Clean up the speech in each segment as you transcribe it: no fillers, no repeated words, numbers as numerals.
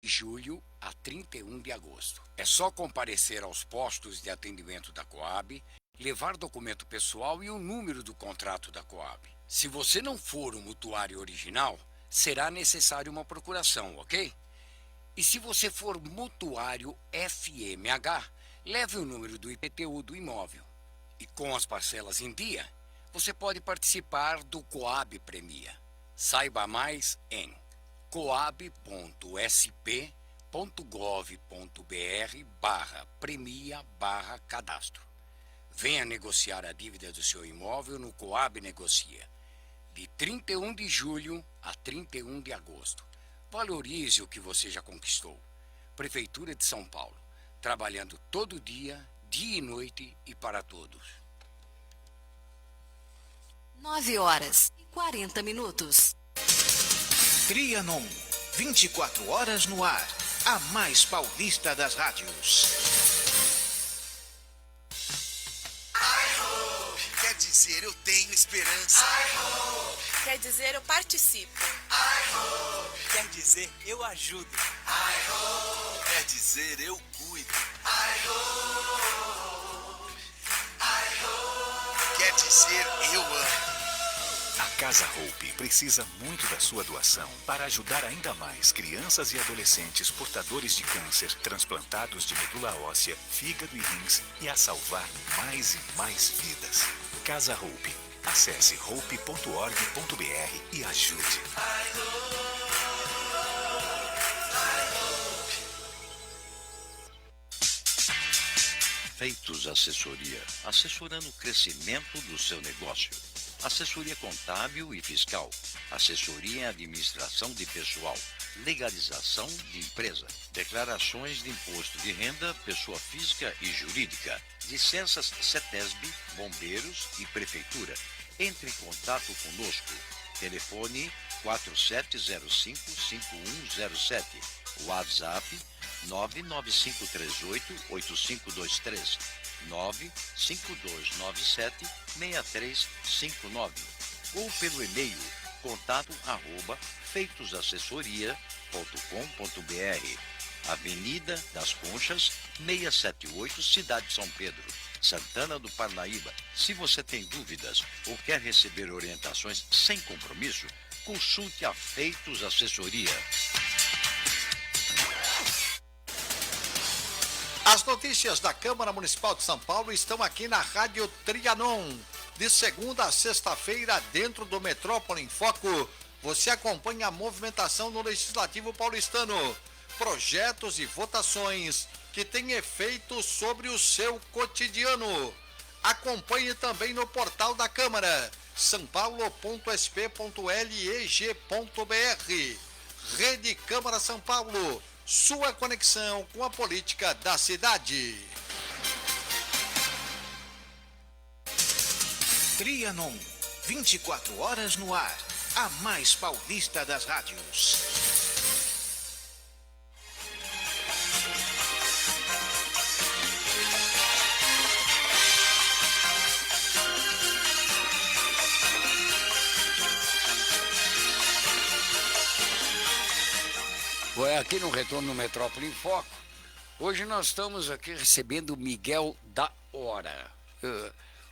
de julho a 31 de agosto. É só comparecer aos postos de atendimento da Coab, levar documento pessoal e o número do contrato da Coab. Se você não for o mutuário original, será necessário uma procuração, ok? E se você for mutuário FMH, leve o número do IPTU do imóvel. E com as parcelas em dia, você pode participar do Coab Premia. Saiba mais em coab.sp.gov.br/premia/cadastro. Venha negociar a dívida do seu imóvel no Coab Negocia, de 31 de julho a 31 de agosto. Valorize o que você já conquistou. Prefeitura de São Paulo, trabalhando todo dia, dia e noite e para todos. 9h40. Trianon, 24 horas no ar, a mais paulista das rádios. Quer dizer, eu tenho esperança. Quer dizer, eu participo. Quer dizer, eu ajudo. Quer dizer, eu cuido. Quer dizer, eu amo. A Casa Hope precisa muito da sua doação para ajudar ainda mais crianças e adolescentes portadores de câncer, transplantados de medula óssea, fígado e rins e a salvar mais e mais vidas. Casa Hope. Acesse hope.org.br e ajude. Feitos Assessoria, assessorando o crescimento do seu negócio. Assessoria contábil e fiscal, assessoria em administração de pessoal, legalização de empresa, declarações de imposto de renda, pessoa física e jurídica, licenças CETESB, bombeiros e prefeitura. Entre em contato conosco. Telefone 4705-5107, WhatsApp 99538-8523, 95297-6359 ou pelo e-mail contato@feitosassessoria.com.br. Avenida das Conchas, 678, Cidade de São Pedro, Santana do Parnaíba. Se você tem dúvidas ou quer receber orientações sem compromisso, consulte a Feitos Assessoria. As notícias da Câmara Municipal de São Paulo estão aqui na Rádio Trianon. De segunda a sexta-feira, dentro do Metrópole em Foco, você acompanha a movimentação no Legislativo paulistano. Projetos e votações que têm efeito sobre o seu cotidiano. Acompanhe também no portal da Câmara, sampaulo.sp.leg.br. Rede Câmara São Paulo, sua conexão com a política da cidade. Trianon, 24 horas no ar, a mais paulista das rádios. Aqui no Retorno Metrópole em Foco, hoje nós estamos aqui recebendo o Miguel da Hora.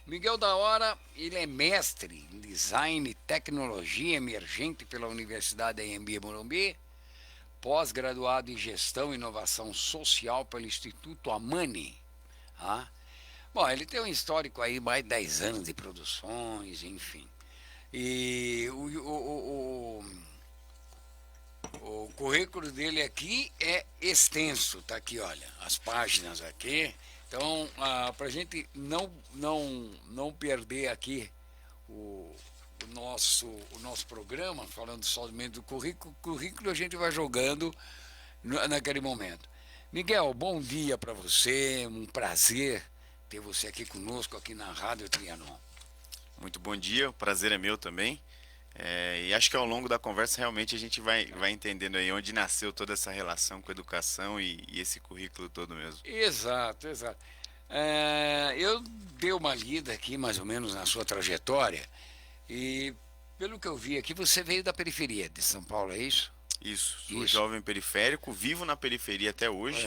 Miguel da Hora, ele é mestre em Design e Tecnologia Emergente pela Universidade Anhembi Morumbi, pós-graduado em Gestão e Inovação Social pelo Instituto Amani. Bom, ele tem um histórico aí, mais de 10 anos de produções, enfim. E o currículo dele aqui é extenso, tá aqui, olha, as páginas aqui. Então, para a gente não perder aqui o nosso programa, falando somente do currículo a gente vai jogando naquele momento. Miguel, bom dia para você, um prazer ter você aqui conosco, aqui na Rádio Trianon. Muito bom dia, o prazer é meu também. E acho que ao longo da conversa realmente a gente vai entendendo aí onde nasceu toda essa relação com a educação e esse currículo todo mesmo. Exato. Eu dei uma lida aqui mais ou menos na sua trajetória e pelo que eu vi aqui você veio da periferia de São Paulo, é isso? Isso, sou Isso. jovem periférico, vivo na periferia até hoje.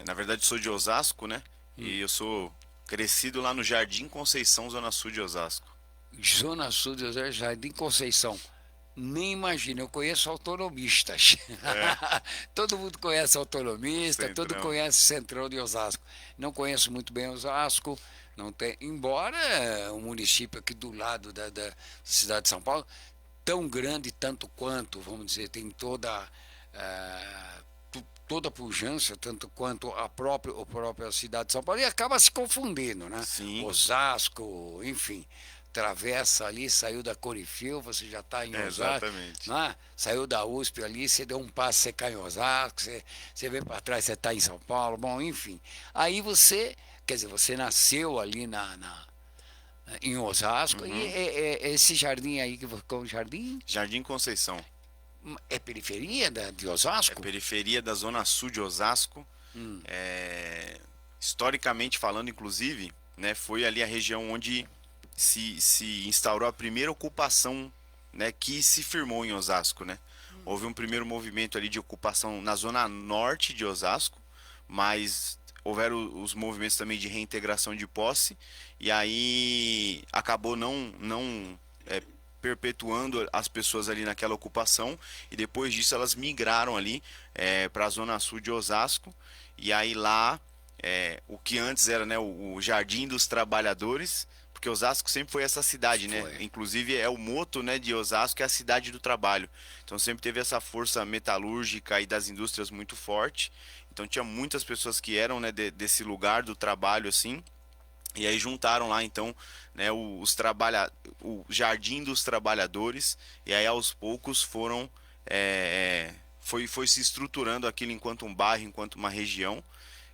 Na verdade, sou de Osasco, né? E eu sou crescido lá no Jardim Conceição, Zona Sul de Osasco. Zona Sul de Osasco, Jardim Conceição. Nem imagino, eu conheço autonomistas. Todo mundo conhece autonomista, todo mundo conhece Centrão de Osasco. Não conheço muito bem Osasco, não tem, embora um município aqui do lado da cidade de São Paulo, tão grande tanto quanto, vamos dizer, tem toda a pujança, tanto quanto a própria cidade de São Paulo, e acaba se confundindo, né? Sim. Osasco, enfim, atravessa ali, saiu da Corifeu, você já está em Osasco, Exatamente. né? Saiu da USP ali, você deu um passo, você cai em Osasco, você vem para trás, você está em São Paulo, bom, enfim. Aí você, quer dizer, você nasceu ali em Osasco, e esse jardim aí, que ficou um jardim, Jardim Conceição. é periferia de Osasco? É periferia da Zona Sul de Osasco. Historicamente falando, inclusive, né, foi ali a região onde se instaurou a primeira ocupação, né, que se firmou em Osasco, né? Houve um primeiro movimento ali de ocupação na zona norte de Osasco, mas houveram os movimentos também de reintegração de posse, e aí acabou não perpetuando as pessoas ali naquela ocupação, e depois disso elas migraram ali para a zona sul de Osasco, e aí lá o que antes era, né, o Jardim dos Trabalhadores, porque Osasco sempre foi essa cidade, né? Inclusive é o moto, né, de Osasco, é a cidade do trabalho. Então sempre teve essa força metalúrgica e das indústrias muito forte. Então tinha muitas pessoas que eram, né, desse lugar do trabalho assim. E aí juntaram lá então, né, o Jardim dos Trabalhadores, e aí aos poucos foi se estruturando aquilo enquanto um bairro, enquanto uma região.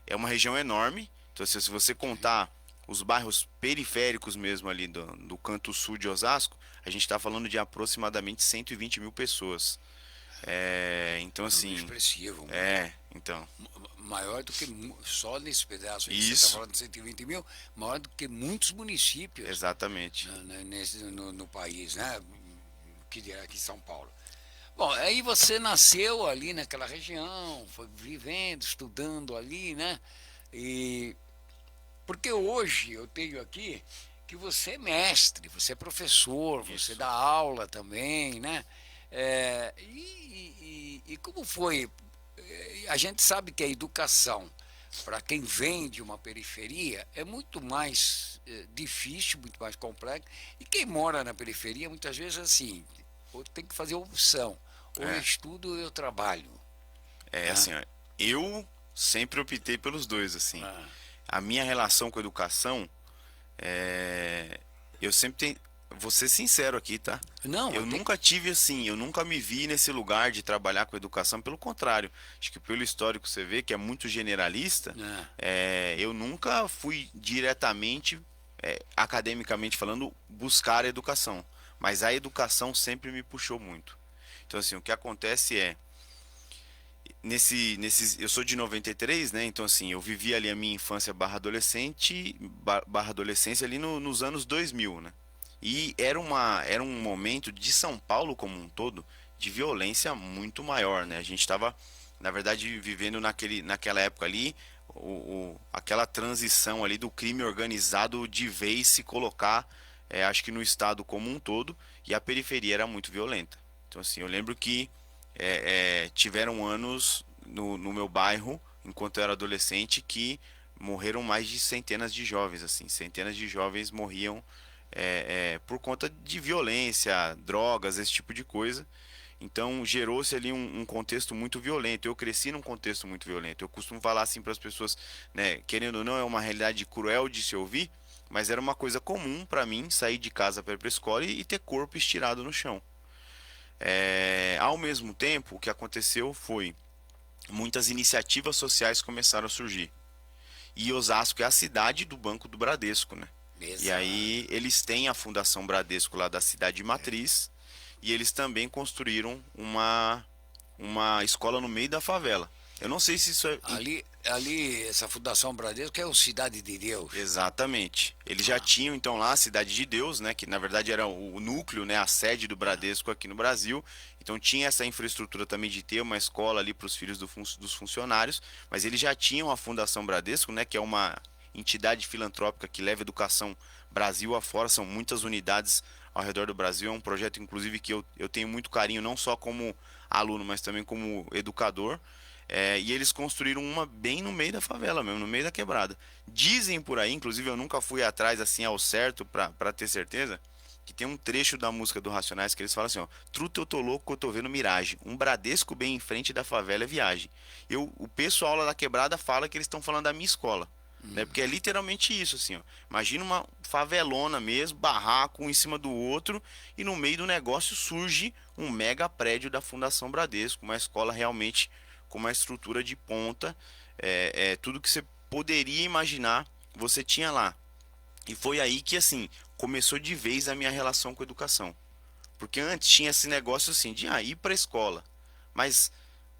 É uma região enorme. Então se você contar os bairros periféricos mesmo ali do canto sul de Osasco, a gente está falando de aproximadamente 120 mil pessoas. Então assim... expressivo. Então... Maior do que, só nesse pedaço aí, Isso. você está falando de 120 mil, maior do que muitos municípios. Exatamente. No país, né? Que dirá aqui em São Paulo. Bom, aí você nasceu ali naquela região, foi vivendo, estudando ali, né? Porque hoje eu tenho aqui que você é mestre, você é professor, você dá aula também, né? E como foi? A gente sabe que a educação, para quem vem de uma periferia, é muito mais difícil, muito mais complexo. E quem mora na periferia, muitas vezes, assim, tem que fazer opção. Ou eu estudo ou eu trabalho. Assim, ó, eu sempre optei pelos dois, assim. A minha relação com a educação, eu sempre tenho... Vou ser sincero aqui, tá? Eu nunca tive assim, eu nunca me vi nesse lugar de trabalhar com educação, pelo contrário. Acho que pelo histórico você vê que é muito generalista. Eu nunca fui diretamente, academicamente falando, buscar a educação. Mas a educação sempre me puxou muito. Então assim, o que acontece eu sou de 93, né? Então assim, eu vivi ali a minha infância barra adolescência ali nos anos 2000, né? E era um momento de São Paulo como um todo de violência muito maior, né? A gente estava, na verdade, vivendo naquela época ali, aquela transição ali do crime organizado de vez se colocar, acho que no estado como um todo, e a periferia era muito violenta. Então assim, eu lembro que tiveram anos no meu bairro, enquanto eu era adolescente, que morreram mais de centenas de jovens, assim, centenas de jovens morriam por conta de violência, drogas, esse tipo de coisa. Então gerou-se ali um contexto muito violento. Eu cresci num contexto muito violento. Eu costumo falar assim para as pessoas, né, querendo ou não, é uma realidade cruel de se ouvir, mas era uma coisa comum para mim sair de casa para ir para a escola e ter corpo estirado no chão. Ao mesmo tempo, o que aconteceu foi muitas iniciativas sociais começaram a surgir. E Osasco é a cidade do Banco do Bradesco, né? Exato. E aí eles têm a Fundação Bradesco lá da cidade matriz, e eles também construíram uma escola no meio da favela. Eu não sei se isso é... Ali, essa Fundação Bradesco é o Cidade de Deus. Exatamente. Eles já tinham então lá a Cidade de Deus, né, que na verdade era o núcleo, né, a sede do Bradesco aqui no Brasil, Então tinha essa infraestrutura também de ter uma escola ali para os filhos dos funcionários, mas eles já tinham a Fundação Bradesco, né, que é uma entidade filantrópica que leva educação Brasil afora, são muitas unidades ao redor do Brasil, é um projeto inclusive que eu tenho muito carinho, não só como aluno, mas também como educador. E eles construíram uma bem no meio da favela mesmo, no meio da quebrada. Dizem por aí, inclusive eu nunca fui atrás assim ao certo para ter certeza, que tem um trecho da música do Racionais que eles falam assim, ó: truta, eu tô louco, eu tô vendo miragem, um Bradesco bem em frente da favela é viagem. O pessoal lá da quebrada fala que eles estão falando da minha escola, né? Porque é literalmente isso, assim, ó. Imagina uma favelona mesmo, barraco um em cima do outro, e no meio do negócio surge um mega prédio da Fundação Bradesco, uma escola realmente com uma estrutura de ponta, tudo que você poderia imaginar, você tinha lá. E foi aí que, assim, começou de vez a minha relação com a educação. Porque antes tinha esse negócio assim, de ir para a escola. Mas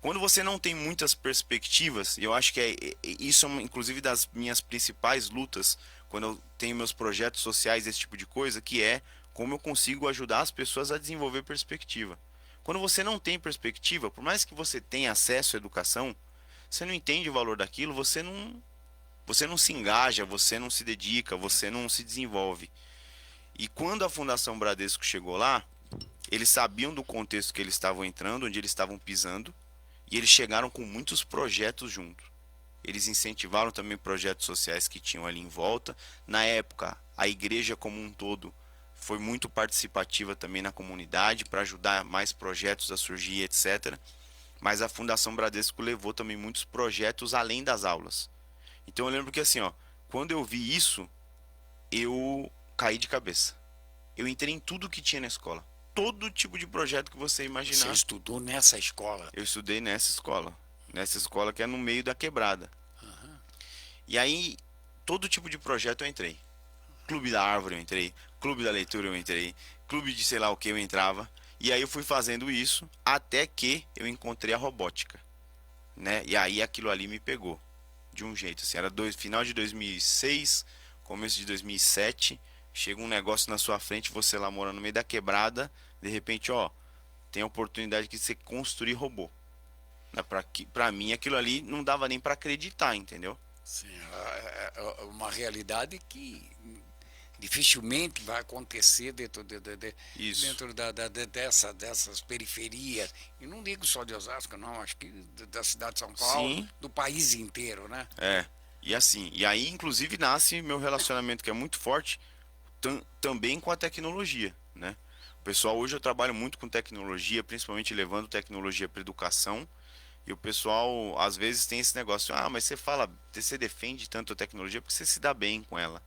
quando você não tem muitas perspectivas, e eu acho que isso é inclusive das minhas principais lutas, quando eu tenho meus projetos sociais, esse tipo de coisa, que é como eu consigo ajudar as pessoas a desenvolver perspectiva. Quando você não tem perspectiva, por mais que você tenha acesso à educação, você não entende o valor daquilo, você não se engaja, você não se dedica, você não se desenvolve. E quando a Fundação Bradesco chegou lá, eles sabiam do contexto que eles estavam entrando, onde eles estavam pisando, e eles chegaram com muitos projetos junto. Eles incentivaram também projetos sociais que tinham ali em volta. Na época, a igreja como um todo foi muito participativa também na comunidade para ajudar mais projetos a surgir, etc. Mas a Fundação Bradesco levou também muitos projetos além das aulas. Então eu lembro que assim, ó, quando eu vi isso, eu caí de cabeça. Eu entrei em tudo que tinha na escola. Todo tipo de projeto que você imaginar. Você estudou nessa escola? Eu estudei nessa escola. Nessa escola que é no meio da quebrada. E aí, todo tipo de projeto eu entrei. Clube da árvore eu entrei, clube da leitura eu entrei, clube de sei lá o que eu entrava. E aí eu fui fazendo isso até que eu encontrei a robótica, né? E aí aquilo ali me pegou de um jeito assim. Era final de 2006, começo de 2007. Chega um negócio na sua frente, você lá morando no meio da quebrada, de repente, ó, tem a oportunidade de você construir robô. Pra mim aquilo ali não dava nem pra acreditar, entendeu? Sim, é uma realidade que dificilmente vai acontecer dentro dessas periferias. E não digo só de Osasco, não, acho que da cidade de São Paulo, Sim. do país inteiro, né? E assim, e aí inclusive nasce meu relacionamento que é muito forte também com a tecnologia, né? O pessoal, hoje eu trabalho muito com tecnologia, principalmente levando tecnologia para educação. E o pessoal às vezes tem esse negócio, mas você defende tanto a tecnologia porque você se dá bem com ela.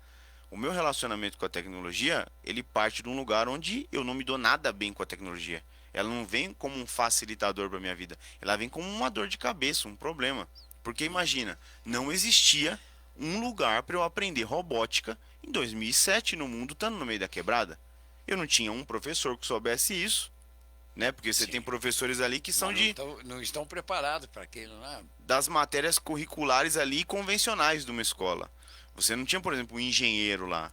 O meu relacionamento com a tecnologia, ele parte de um lugar onde eu não me dou nada bem com a tecnologia. Ela não vem como um facilitador para minha vida, ela vem como uma dor de cabeça, um problema. Porque imagina, não existia um lugar para eu aprender robótica em 2007 no mundo, estando no meio da quebrada. Eu não tinha um professor que soubesse isso, né? Porque você tem professores ali que são não estão preparados para aquilo, né? Das matérias curriculares ali convencionais de uma escola. Você não tinha, por exemplo, um engenheiro lá.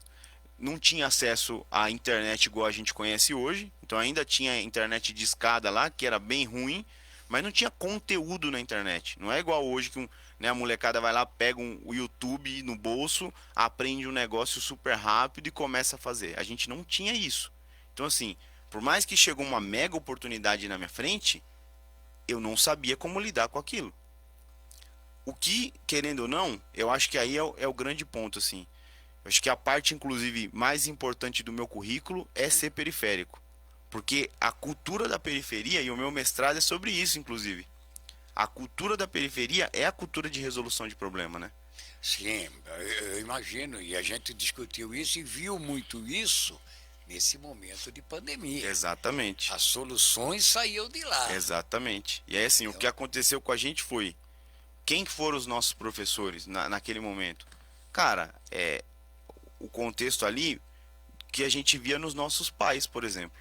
Não tinha acesso à internet igual a gente conhece hoje. Então ainda tinha internet de escada lá, que era bem ruim, mas não tinha conteúdo na internet. Não é igual hoje que a molecada vai lá, pega o YouTube no bolso, aprende um negócio super rápido e começa a fazer. A gente não tinha isso. Então assim, por mais que chegou uma mega oportunidade na minha frente, eu não sabia como lidar com aquilo. O que, querendo ou não, eu acho que aí é o grande ponto, assim. Eu acho que a parte, inclusive, mais importante do meu currículo é ser periférico. Porque a cultura da periferia, e o meu mestrado é sobre isso, inclusive. A cultura da periferia é a cultura de resolução de problema, né? Sim, eu imagino. E a gente discutiu isso e viu muito isso nesse momento de pandemia. Exatamente. As soluções saíram de lá. Exatamente. E aí, assim, o que aconteceu com a gente foi... Quem foram os nossos professores naquele momento? Cara, o contexto ali que a gente via nos nossos pais, por exemplo.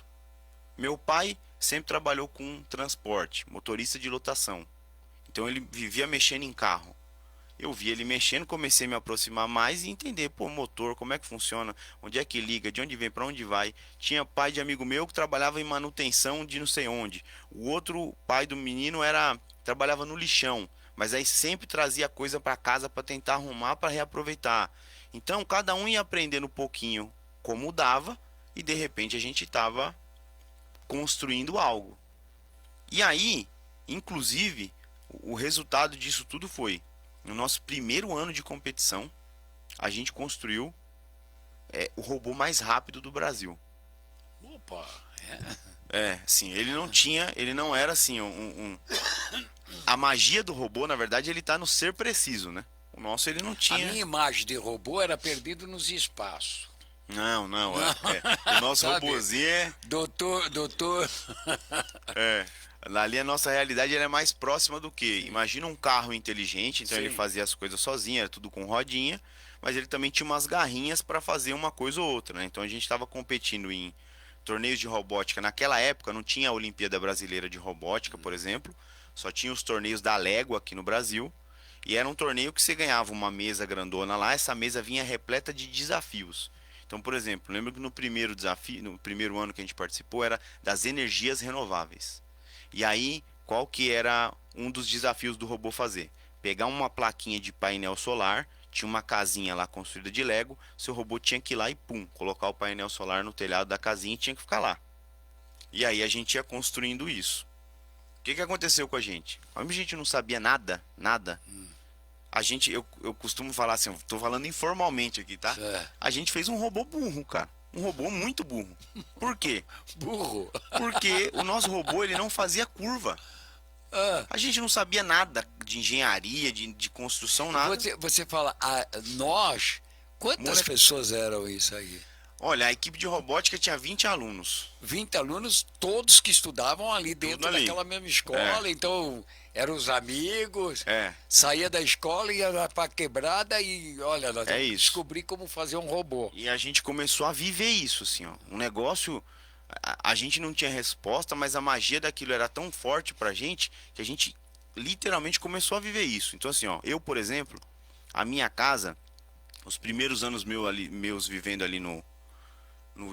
Meu pai sempre trabalhou com transporte, motorista de lotação. Então ele vivia mexendo em carro. eu vi ele mexendo, comecei a me aproximar mais e entender, pô, motor, como é que funciona, onde é que liga, de onde vem, para onde vai. Tinha pai de amigo meu que trabalhava em manutenção de não sei onde. O outro pai do menino trabalhava no lixão, mas aí sempre trazia coisa para casa para tentar arrumar, para reaproveitar. Então, cada um ia aprendendo um pouquinho como dava e de repente a gente estava construindo algo. E aí, inclusive, o resultado disso tudo foi, no nosso primeiro ano de competição, a gente construiu o robô mais rápido do Brasil. Opa! Sim, ele não era assim, a magia do robô, na verdade, ele tá no ser preciso, né? O nosso, ele não tinha... A minha imagem de robô era perdido nos espaços. Não, o nosso robôzinho é... Doutor... Ali a nossa realidade ela é mais próxima do que? Imagina um carro inteligente, então Sim. ele fazia as coisas sozinho, era tudo com rodinha, mas ele também tinha umas garrinhas para fazer uma coisa ou outra, né? Então a gente estava competindo em torneios de robótica. Naquela época não tinha a Olimpíada Brasileira de Robótica, por exemplo, só tinha os torneios da Lego aqui no Brasil, e era um torneio que você ganhava uma mesa grandona lá, essa mesa vinha repleta de desafios. Então, por exemplo, lembro que no primeiro desafio, no primeiro ano que a gente participou, era das energias renováveis. E aí, qual que era um dos desafios do robô fazer? Pegar uma plaquinha de painel solar, tinha uma casinha lá construída de Lego, seu robô tinha que ir lá e colocar o painel solar no telhado da casinha e tinha que ficar lá. E aí a gente ia construindo isso. O que aconteceu com a gente? Como a gente não sabia nada, eu costumo falar assim, tô falando informalmente aqui, tá? A gente fez um robô burro, cara. Um robô muito burro. Por quê? Burro? Porque o nosso robô, ele não fazia curva. A gente não sabia nada de engenharia, de construção, nada. Você fala, nós... Quantas pessoas eram isso aí? Olha, a equipe de robótica tinha 20 alunos. 20 alunos, todos que estudavam ali dentro daquela mesma escola, então eram os amigos, saía da escola, ia pra quebrada e olha, nós descobri como fazer um robô. E a gente começou a viver isso, assim, ó. Um negócio, a gente não tinha resposta, mas a magia daquilo era tão forte pra gente que a gente literalmente começou a viver isso. Então assim, ó, eu, por exemplo, a minha casa, os primeiros anos meus vivendo ali no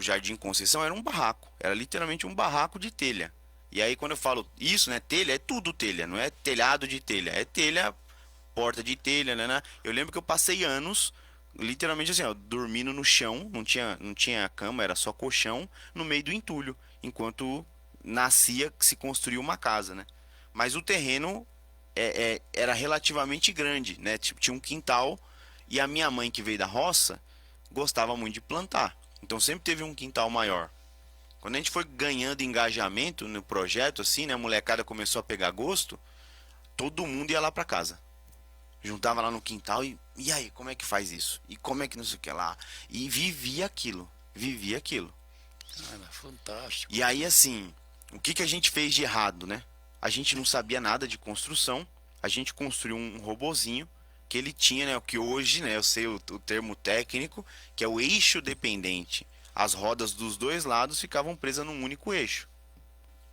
Jardim Conceição, era um barraco. Era literalmente um barraco de telha. E aí quando eu falo isso, né, telha, é tudo telha, não é telhado de telha, é telha, porta de telha, né? Eu lembro que eu passei anos, literalmente assim, ó, dormindo no chão, não tinha cama, era só colchão, no meio do entulho, enquanto se construía uma casa, né? Mas o terreno era relativamente grande, né? Tipo, tinha um quintal, e a minha mãe, que veio da roça, gostava muito de plantar. Então sempre teve um quintal maior. Quando a gente foi ganhando engajamento no projeto, assim, né, a molecada começou a pegar gosto, todo mundo ia lá pra casa. Juntava lá no quintal e aí, como é que faz isso? E como é que não sei o que lá? E vivia aquilo. Fantástico. E aí, assim, o que a gente fez de errado, né? A gente não sabia nada de construção, a gente construiu um robozinho que ele tinha, né, o que hoje, né, eu sei o termo técnico, que é o eixo dependente. As rodas dos dois lados ficavam presas num único eixo,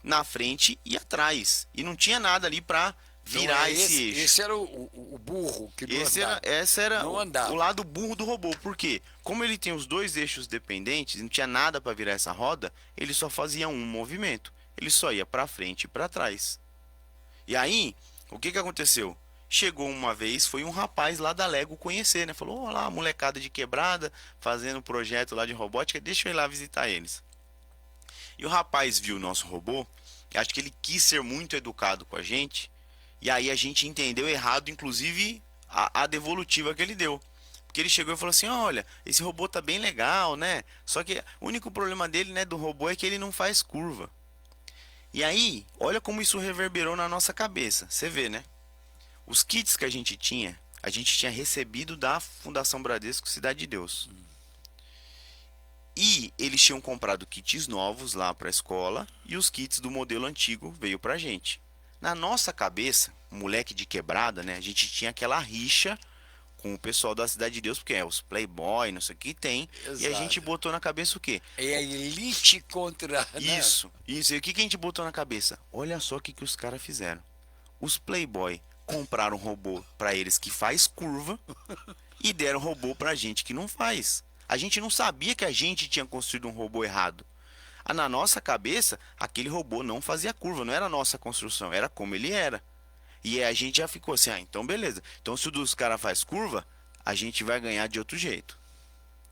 na frente e atrás, e não tinha nada ali para virar esse eixo. Esse era o burro que não andava. Esse era não andava. O lado burro do robô. Por quê? Como ele tem os dois eixos dependentes, não tinha nada para virar essa roda, ele só fazia um movimento. Ele só ia para frente e para trás. E aí, o que aconteceu? Chegou uma vez, foi um rapaz lá da Lego conhecer, né? Falou, olá, molecada de quebrada, fazendo um projeto lá de robótica, deixa eu ir lá visitar eles. E o rapaz viu o nosso robô, e acho que ele quis ser muito educado com a gente, e aí a gente entendeu errado, inclusive, a devolutiva que ele deu. Porque ele chegou e falou assim, olha, esse robô tá bem legal, né? Só que o único problema dele, né, do robô, é que ele não faz curva. E aí, olha como isso reverberou na nossa cabeça, você vê, né? Os kits que a gente tinha recebido da Fundação Bradesco Cidade de Deus. E eles tinham comprado kits novos lá para a escola e os kits do modelo antigo veio pra gente. Na nossa cabeça, moleque de quebrada, né? A gente tinha aquela rixa com o pessoal da Cidade de Deus, porque os playboy, não sei o que tem. Exato. E a gente botou na cabeça o quê? É a elite contra... Isso. E o que a gente botou na cabeça? Olha só o que os caras fizeram. Os playboy compraram um robô para eles que faz curva e deram robô pra gente que não faz. A gente não sabia que a gente tinha construído um robô errado. Na nossa cabeça, aquele robô não fazia curva, não era a nossa construção, era como ele era. E aí a gente já ficou assim, então beleza. Então se o dos caras faz curva, a gente vai ganhar de outro jeito.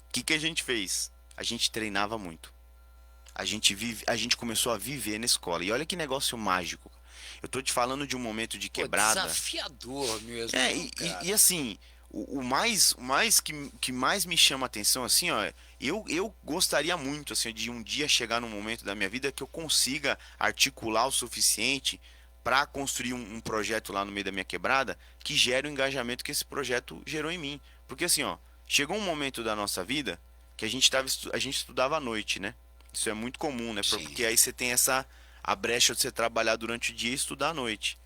O que a gente fez? A gente treinava muito. A gente começou a viver na escola. E olha que negócio mágico. Eu tô te falando de um momento de quebrada. Desafiador mesmo. E assim, o mais que mais me chama a atenção, assim, ó, eu gostaria muito, assim, de um dia chegar num momento da minha vida que eu consiga articular o suficiente para construir um projeto lá no meio da minha quebrada que gere o engajamento que esse projeto gerou em mim. Porque assim, ó, chegou um momento da nossa vida que a gente estudava à noite, né? Isso é muito comum, né? Porque aí você tem a brecha de você trabalhar durante o dia e estudar à noite.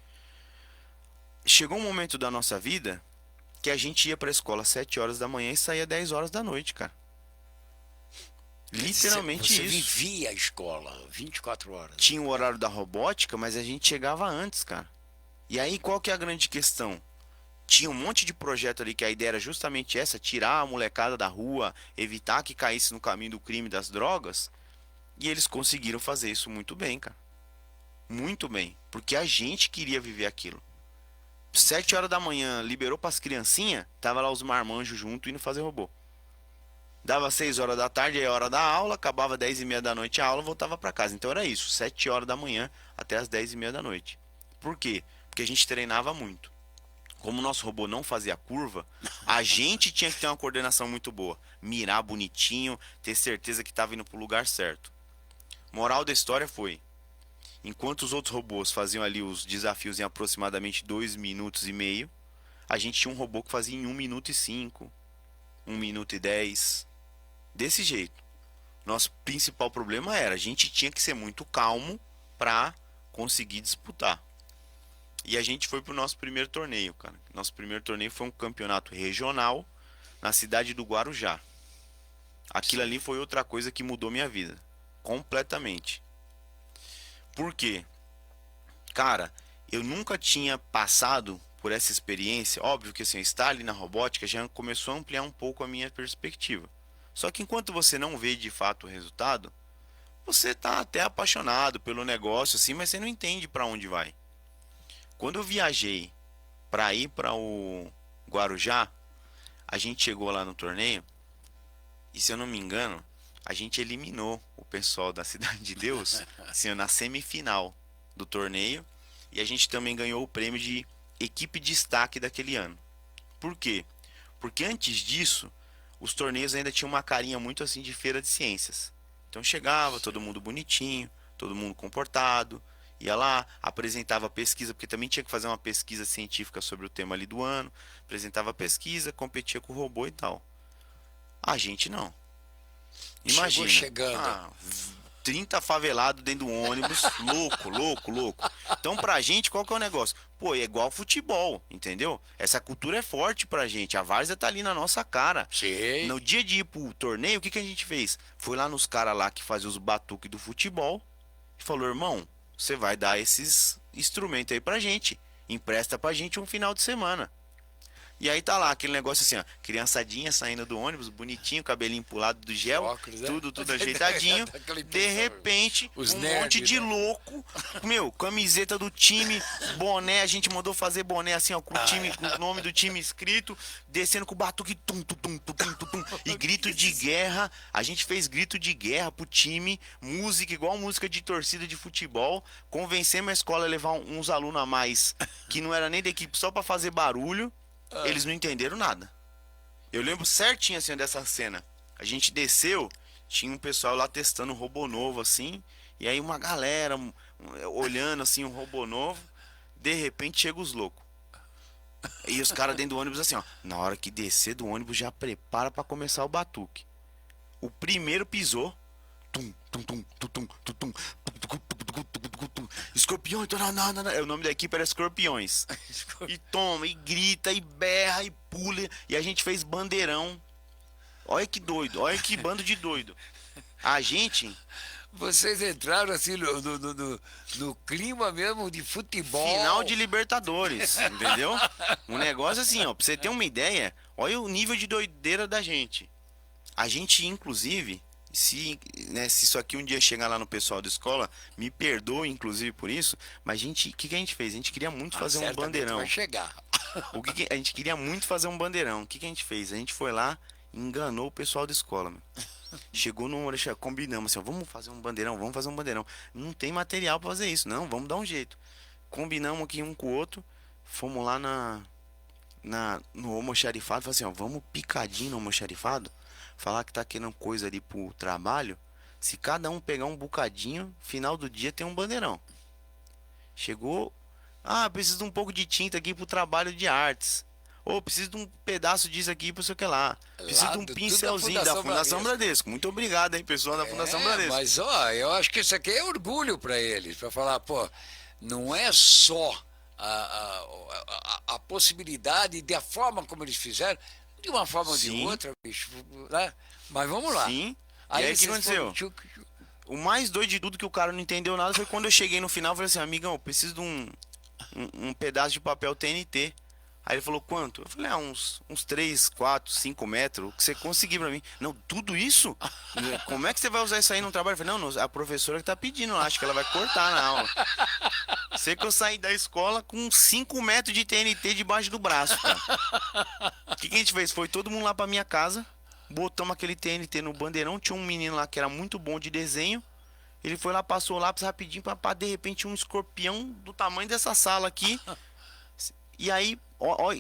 Chegou um momento da nossa vida que a gente ia para a escola às 7 horas da manhã e saía 10 horas da noite, cara. Literalmente você isso. vivia a escola 24 horas. Tinha o horário da robótica, mas a gente chegava antes, cara. E aí, qual que é a grande questão? Tinha um monte de projeto ali que a ideia era justamente essa, tirar a molecada da rua, evitar que caísse no caminho do crime e das drogas. E eles conseguiram fazer isso muito bem, cara. Muito bem. Porque a gente queria viver aquilo. 7 horas da manhã, liberou pras criancinhas, tava lá os marmanjos junto indo fazer robô. Dava 6 horas da tarde, aí a hora da aula, acabava 10h30 da noite a aula, voltava para casa. Então era isso, 7 horas da manhã até as 10h30 da noite. Por quê? Porque a gente treinava muito. Como o nosso robô não fazia curva, a gente tinha que ter uma coordenação muito boa. Mirar bonitinho, ter certeza que estava indo pro lugar certo. Moral da história foi: enquanto os outros robôs faziam ali os desafios em aproximadamente 2 minutos e meio, a gente tinha um robô que fazia em 1 minuto e 5, 1 minuto e 10. Desse jeito. Nosso principal problema era, a gente tinha que ser muito calmo para conseguir disputar. E a gente foi pro nosso primeiro torneio, cara. Nosso primeiro torneio foi um campeonato regional na cidade do Guarujá. Aquilo ali foi outra coisa que mudou minha vida. Completamente. Por quê? Cara, eu nunca tinha passado por essa experiência. Óbvio que assim, estar ali na robótica já começou a ampliar um pouco a minha perspectiva. Só que enquanto você não vê de fato o resultado, você tá até apaixonado pelo negócio, assim, mas você não entende para onde vai. Quando eu viajei para ir para o Guarujá, a gente chegou lá no torneio e, se eu não me engano, a gente eliminou o pessoal da Cidade de Deus assim, na semifinal do torneio, e a gente também ganhou o prêmio de equipe de destaque daquele ano. Por quê? Porque antes disso, os torneios ainda tinham uma carinha muito assim de feira de ciências. Então chegava todo mundo bonitinho, todo mundo comportado, ia lá, apresentava pesquisa, porque também tinha que fazer uma pesquisa científica sobre o tema ali do ano, apresentava pesquisa, competia com o robô e tal. A gente não. Imagina, chegando. 30 favelados dentro do ônibus, louco. Então pra gente, qual que é o negócio? Pô, é igual futebol, entendeu? Essa cultura é forte pra gente, a várzea tá ali na nossa cara. Sim. No dia de ir pro torneio, o que a gente fez? Foi lá nos caras lá que faziam os batuques do futebol e falou: irmão, você vai dar esses instrumentos aí pra gente, empresta pra gente um final de semana. E aí tá lá, aquele negócio assim, ó, criançadinha saindo do ônibus, bonitinho, cabelinho pulado do gel, óculos, tudo ajeitadinho. De repente, monte de louco, meu, camiseta do time, boné, a gente mandou fazer boné assim, ó, com o nome do time escrito, descendo com o batuque, tum, e grito de guerra. A gente fez grito de guerra pro time, música igual música de torcida de futebol, convencemos a escola a levar uns alunos a mais, que não era nem da equipe, só pra fazer barulho. Eles não entenderam nada. Eu lembro certinho assim dessa cena. A gente desceu, tinha um pessoal lá testando um robô novo assim, e aí uma galera olhando assim um robô novo. De repente chega os loucos. E os caras dentro do ônibus assim, ó, na hora que descer do ônibus já prepara pra começar o batuque. O primeiro pisou, Escorpiões, o nome da equipe era Escorpiões. E toma, e grita, e berra, e pula. E a gente fez bandeirão. Olha que doido, olha que bando de doido. A gente Vocês entraram assim no clima mesmo de futebol. Final de Libertadores, entendeu? Um negócio assim, ó, pra você ter uma ideia, olha o nível de doideira da gente. A gente, inclusive, se isso aqui um dia chegar lá no pessoal da escola, me perdoe, inclusive, por isso, mas o que a gente fez? A gente queria muito fazer um bandeirão. Vai chegar. A gente queria muito fazer um bandeirão. O que a gente fez? A gente foi lá e enganou o pessoal da escola, meu. Chegou no hora, combinamos assim, ó, vamos fazer um bandeirão, vamos fazer um bandeirão. Não tem material pra fazer isso, não, vamos dar um jeito. Combinamos aqui um com o outro, fomos lá no almoxarifado, falamos assim, ó, vamos picadinho no almoxarifado, falar que tá querendo coisa ali pro trabalho. Se cada um pegar um bocadinho, final do dia tem um bandeirão. Chegou, preciso de um pouco de tinta aqui pro trabalho de artes. Preciso de um pedaço disso aqui pra sei o que lá. Preciso de um pincelzinho da Fundação Bradesco. Muito obrigado, hein, pessoal da Fundação Bradesco. Mas, eu acho que isso aqui é orgulho para eles. Para falar, pô, não é só a possibilidade da forma como eles fizeram, de uma forma ou de outra, bicho, né? Mas vamos lá. Sim. Aí o que aconteceu? O mais doido de tudo que o cara não entendeu nada foi quando eu cheguei no final e falei assim, amigão, eu preciso de um pedaço de papel TNT. Aí ele falou, quanto? Eu falei, uns 3, 4, 5 metros, o que você conseguir pra mim. Não, tudo isso? Como é que você vai usar isso aí no trabalho? Eu falei, não, a professora que tá pedindo, eu acho que ela vai cortar na aula. Sei que eu saí da escola com 5 metros de TNT debaixo do braço, cara. O que a gente fez? Foi todo mundo lá pra minha casa, botamos aquele TNT no bandeirão, tinha um menino lá que era muito bom de desenho, ele foi lá, passou o lápis rapidinho pra de repente um escorpião do tamanho dessa sala aqui. E aí,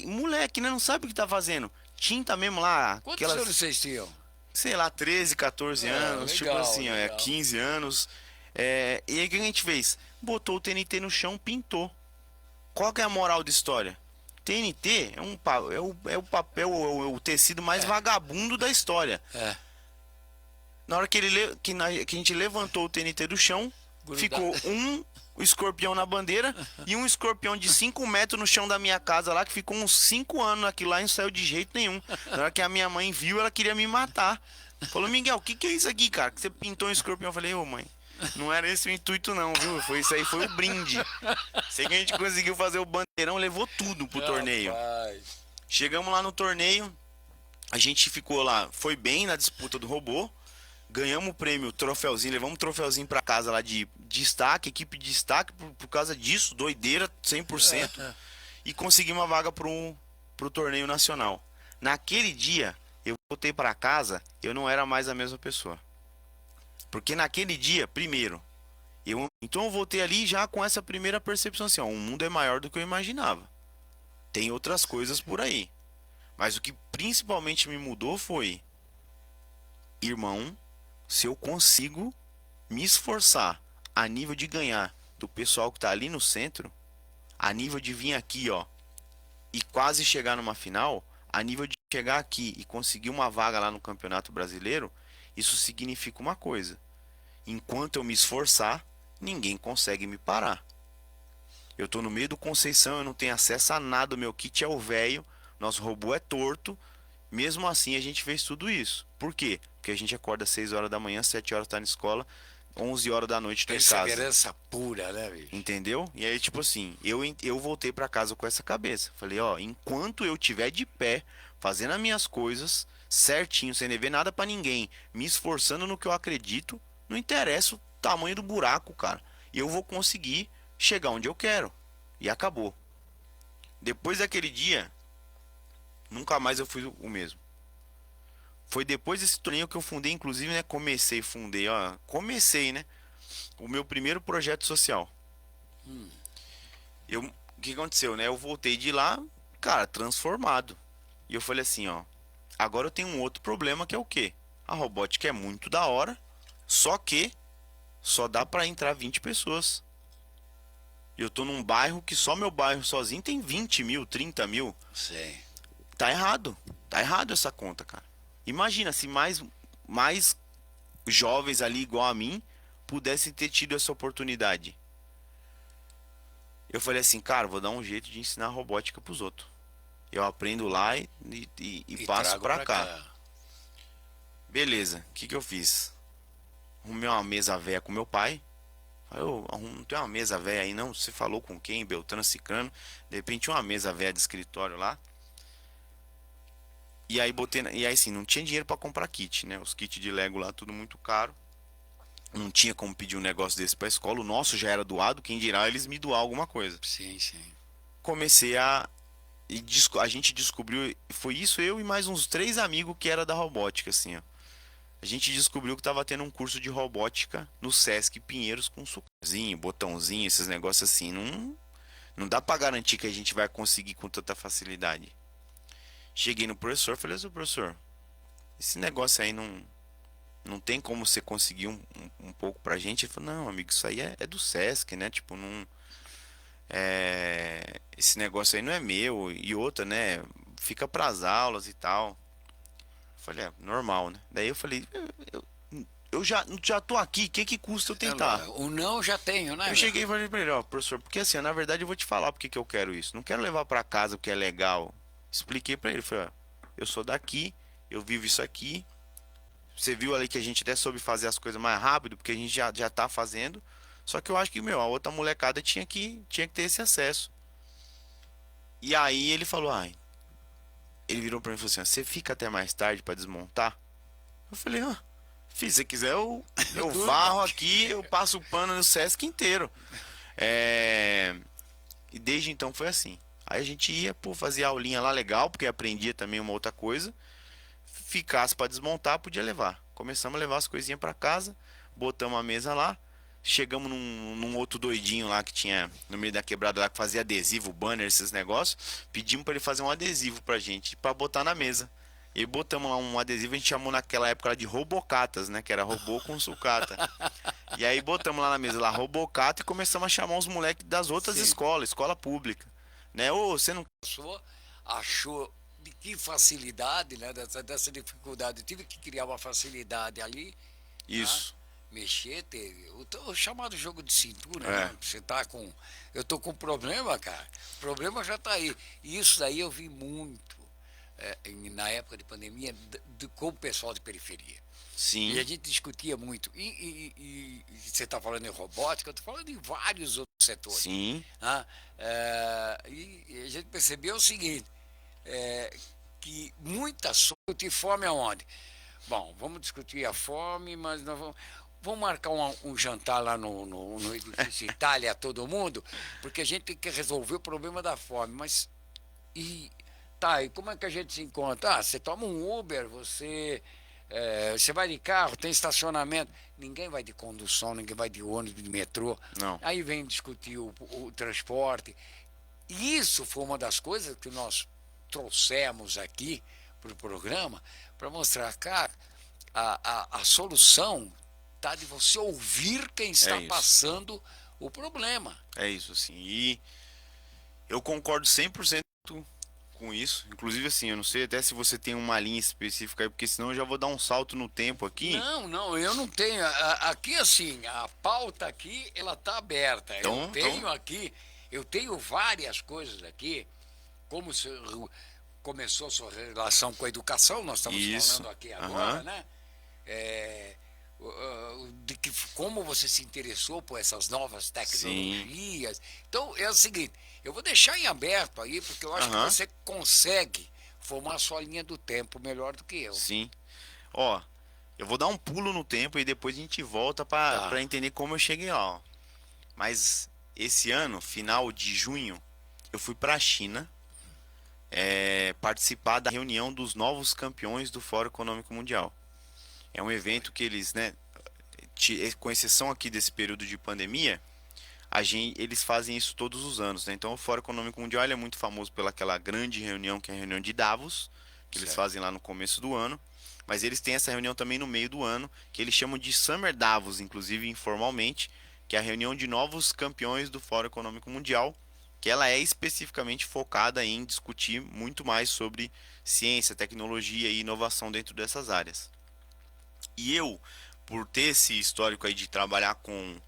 moleque, né? Não sabe o que tá fazendo. Tinta mesmo lá. Quantos anos vocês tinham? Sei lá, 13, 14 anos. Legal, tipo assim, legal. 15 anos. E aí o que a gente fez? Botou o TNT no chão, pintou. Qual que é a moral da história? TNT é o papel, o tecido mais vagabundo da história. Na hora que a gente levantou o TNT do chão, ficou o escorpião na bandeira e um escorpião de 5 metros no chão da minha casa lá, que ficou uns 5 anos aqui lá e não saiu de jeito nenhum. Na hora que a minha mãe viu, ela queria me matar. Falou, Miguel, o que é isso aqui, cara? Que você pintou um escorpião? Eu falei, mãe, não era esse o intuito não, viu? Isso aí foi o brinde. Sei que a gente conseguiu fazer o bandeirão, levou tudo pro torneio. Chegamos lá no torneio, a gente ficou lá, foi bem na disputa do robô. Ganhamos o prêmio, troféuzinho, levamos um troféuzinho pra casa lá de destaque, equipe de destaque, por causa disso, doideira, 100%. E conseguimos uma vaga pro torneio nacional. Naquele dia, eu voltei pra casa, eu não era mais a mesma pessoa. Porque naquele dia, primeiro, então eu voltei ali já com essa primeira percepção assim, o mundo é maior do que eu imaginava. Tem outras coisas por aí. Mas o que principalmente me mudou foi, irmão, se eu consigo me esforçar a nível de ganhar do pessoal que tá ali no centro, a nível de vir aqui, e quase chegar numa final, a nível de chegar aqui e conseguir uma vaga lá no Campeonato Brasileiro, isso significa uma coisa. Enquanto eu me esforçar, ninguém consegue me parar. Eu tô no meio do Conceição, eu não tenho acesso a nada, o meu kit é o velho, nosso robô é torto. Mesmo assim, a gente fez tudo isso. Por quê? Porque a gente acorda 6 horas da manhã, 7 horas tá na escola, 11 horas da noite tô em casa. Perseverança pura, né, bicho? Entendeu? E aí, tipo assim, eu voltei pra casa com essa cabeça. Falei, enquanto eu tiver de pé, fazendo as minhas coisas certinho, sem dever nada pra ninguém, me esforçando no que eu acredito, não interessa o tamanho do buraco, cara. Eu vou conseguir chegar onde eu quero. E acabou. Depois daquele dia, nunca mais eu fui o mesmo. Foi depois desse torneio que eu fundei, inclusive, né? Comecei, né? O meu primeiro projeto social. O que aconteceu, né? Eu voltei de lá, cara, transformado. E eu falei assim, agora eu tenho um outro problema que é o quê? A robótica é muito da hora, só que só dá pra entrar 20 pessoas. Eu tô num bairro que só meu bairro sozinho tem 20 mil, 30 mil. Sim. Tá errado essa conta, cara. Imagina se mais jovens ali igual a mim pudessem ter tido essa oportunidade. Eu falei assim, cara, vou dar um jeito de ensinar robótica pros outros. Eu aprendo lá e passo pra cá. Beleza, o que eu fiz? arrumei uma mesa velha com meu pai. Aí eu não tem uma mesa velha aí não? Você falou com quem? Beltrano, Cicrano. De repente tinha uma mesa velha de escritório lá. E aí e aí assim, não tinha dinheiro para comprar kit, né? Os kits de Lego lá tudo muito caro. Não tinha como pedir um negócio desse pra escola. O nosso já era doado, quem dirá eles me doar alguma coisa. Sim, sim. Comecei a gente descobriu, foi isso eu e mais uns 3 amigos que era da robótica assim, ó. A gente descobriu que tava tendo um curso de robótica no Sesc Pinheiros com sucozinho, botãozinho, esses negócios assim. Não dá pra garantir que a gente vai conseguir com tanta facilidade. Cheguei no professor, falei, seu professor, esse negócio aí não tem como você conseguir um pouco pra gente? Ele falou, não, amigo, isso aí é do Sesc, né? Tipo, não. Esse negócio aí não é meu. E outra, né? Fica pras aulas e tal. Falei, normal, né? Daí eu falei, eu já tô aqui, o que custa eu tentar? O não já tenho, né? Eu cheguei e falei pra ele, ó, professor, porque assim, na verdade eu vou te falar porque que eu quero isso. Não quero levar pra casa porque é legal. Expliquei pra ele, falei, ó, eu sou daqui, eu vivo isso aqui. Você viu ali que a gente até soube fazer as coisas mais rápido, porque a gente já tá fazendo. Só que eu acho que, a outra molecada tinha que ter esse acesso. E aí ele falou, ele virou pra mim e falou assim, você fica até mais tarde pra desmontar? Eu falei, filho, se você quiser eu varro aqui, eu passo o pano no Sesc inteiro. E desde então foi assim. Aí a gente ia, fazia aulinha lá legal, porque aprendia também uma outra coisa. Ficasse pra desmontar, podia levar. Começamos a levar as coisinhas pra casa, botamos a mesa lá. Chegamos num outro doidinho lá que tinha no meio da quebrada lá que fazia adesivo, banner, esses negócios. Pedimos pra ele fazer um adesivo pra gente, pra botar na mesa. E botamos lá um adesivo, a gente chamou naquela época lá de Robocatas, né? Que era robô com sucata. E aí botamos lá na mesa lá Robocata e começamos a chamar os moleques das outras escolas, escola pública. Né? Você não achou de que facilidade, né? Dessa dificuldade. Eu tive que criar uma facilidade ali. Isso. Tá? Mexer, o chamado jogo de cintura, né? Você tá com. Eu tô com problema, cara. O problema já tá aí. E isso daí eu vi muito na época de pandemia com o pessoal de periferia. Sim. E a gente discutia muito. E você está falando em robótica, eu estou falando em vários outros setores. Sim. E a gente percebeu o seguinte, que muitas discutir fome aonde? Bom, vamos discutir a fome, mas nós vamos marcar um jantar lá no edifício Itália, todo mundo, porque a gente tem que resolver o problema da fome. Mas, e como é que a gente se encontra? Você toma um Uber, você vai de carro, tem estacionamento. Ninguém vai de condução, ninguém vai de ônibus, de metrô. Não. Aí vem discutir o transporte. E isso foi uma das coisas que nós trouxemos aqui para o programa, para mostrar, cara, a solução está de você ouvir quem está passando o problema. É isso, assim. E eu concordo 100% com isso. Inclusive, assim, eu não sei até se você tem uma linha específica aí, porque senão eu já vou dar um salto no tempo aqui. Não, eu não tenho. Aqui, assim, a pauta aqui, ela tá aberta. Eu tenho várias coisas aqui, como começou a sua relação com a educação, nós estamos falando aqui agora, né? Como você se interessou por essas novas tecnologias. Sim. Então, é o seguinte, eu vou deixar em aberto aí, porque eu acho que você consegue formar a sua linha do tempo melhor do que eu. Sim. Ó, eu vou dar um pulo no tempo e depois a gente volta para entender como eu cheguei lá. Ó. Mas esse ano, final de junho, eu fui para a China participar da reunião dos novos campeões do Fórum Econômico Mundial. É um evento que eles, né, com exceção aqui desse período de pandemia, eles fazem isso todos os anos, né? Então o Fórum Econômico Mundial é muito famoso pela aquela grande reunião, que é a reunião de Davos, que eles fazem lá no começo do ano, mas eles têm essa reunião também no meio do ano, que eles chamam de Summer Davos, inclusive informalmente, que é a reunião de novos campeões do Fórum Econômico Mundial, que ela é especificamente focada em discutir muito mais sobre ciência, tecnologia e inovação dentro dessas áreas. E eu, por ter esse histórico aí de trabalhar com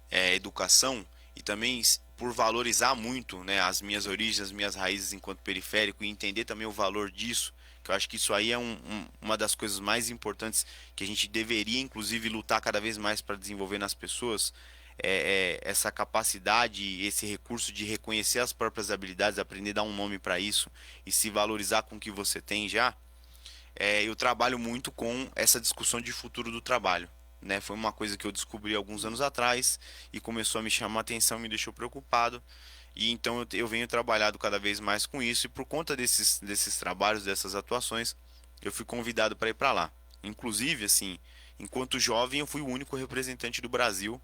educação e também por valorizar muito, né, as minhas origens, as minhas raízes enquanto periférico e entender também o valor disso, que eu acho que isso aí é uma das coisas mais importantes que a gente deveria, inclusive, lutar cada vez mais para desenvolver nas pessoas, essa capacidade, esse recurso de reconhecer as próprias habilidades, aprender a dar um nome para isso e se valorizar com o que você tem já. Eu trabalho muito com essa discussão de futuro do trabalho, né? Foi uma coisa que eu descobri alguns anos atrás e começou a me chamar a atenção, me deixou preocupado. E então eu venho trabalhado cada vez mais com isso, e por conta desses trabalhos, dessas atuações, eu fui convidado para ir para lá. Inclusive, assim, enquanto jovem, eu fui o único representante do Brasil,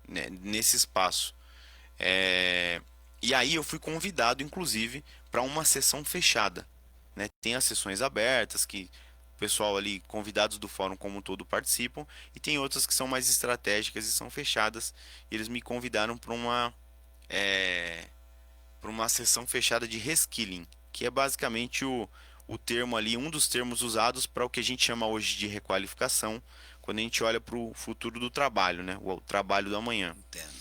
né, nesse espaço. E aí eu fui convidado, inclusive, para uma sessão fechada, né? Tem as sessões abertas, que o pessoal ali, convidados do fórum como um todo, participam, e tem outras que são mais estratégicas e são fechadas. E eles me convidaram para uma sessão fechada de reskilling, que é basicamente o termo ali, um dos termos usados para o que a gente chama hoje de requalificação, quando a gente olha para o futuro do trabalho, né? O trabalho do amanhã. Entendo.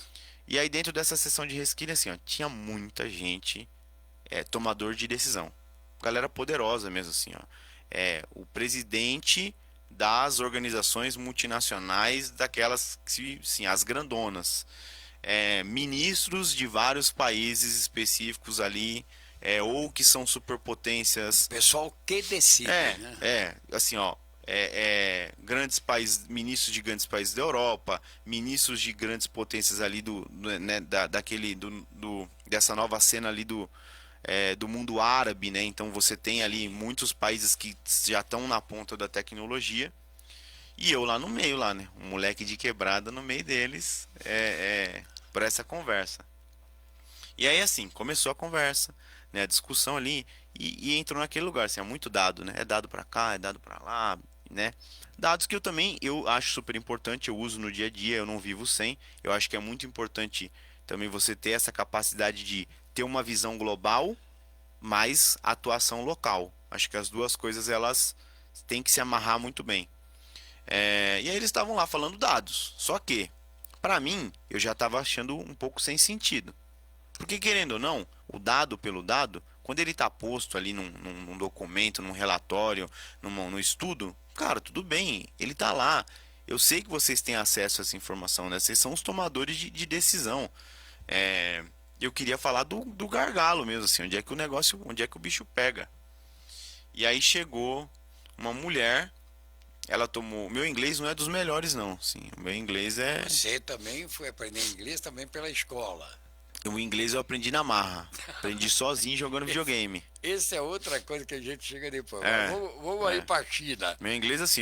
E aí dentro dessa sessão de reskilling, assim, ó, tinha muita gente tomador de decisão. Galera poderosa mesmo, assim, ó. O presidente das organizações multinacionais, daquelas, sim, as grandonas. Ministros de vários países específicos ali, ou que são superpotências. Pessoal que decide, né? Assim, ó, grandes países, ministros de grandes países da Europa, ministros de grandes potências ali né, dessa nova cena ali do mundo árabe, né? Então você tem ali muitos países que já estão na ponta da tecnologia, e eu lá no meio, lá, né? Um moleque de quebrada no meio deles, para essa conversa. E aí, assim, começou a conversa, né? A discussão ali, e entrou naquele lugar, assim, é muito dado, né? É dado para cá, é dado para lá, né? Dados que eu acho super importante, eu uso no dia a dia, eu não vivo sem. Eu acho que é muito importante também você ter essa capacidade de ter uma visão global, mais atuação local. Acho que as duas coisas, elas têm que se amarrar muito bem. E aí eles estavam lá falando dados, só que para mim eu já estava achando um pouco sem sentido, porque querendo ou não, o dado pelo dado, quando ele está posto ali num documento, num relatório, num estudo, cara, tudo bem, ele está lá. Eu sei que vocês têm acesso a essa informação, né? Vocês são os tomadores de decisão. Eu queria falar do gargalo mesmo, assim, onde é que o bicho pega. E aí chegou uma mulher, ela tomou. Meu inglês não é dos melhores, não. Sim, o meu inglês é. Você também foi aprender inglês também pela escola. O inglês eu aprendi na marra. Aprendi sozinho jogando videogame. Essa é outra coisa que a gente chega depois. Vamos aí pra China. Meu inglês, assim,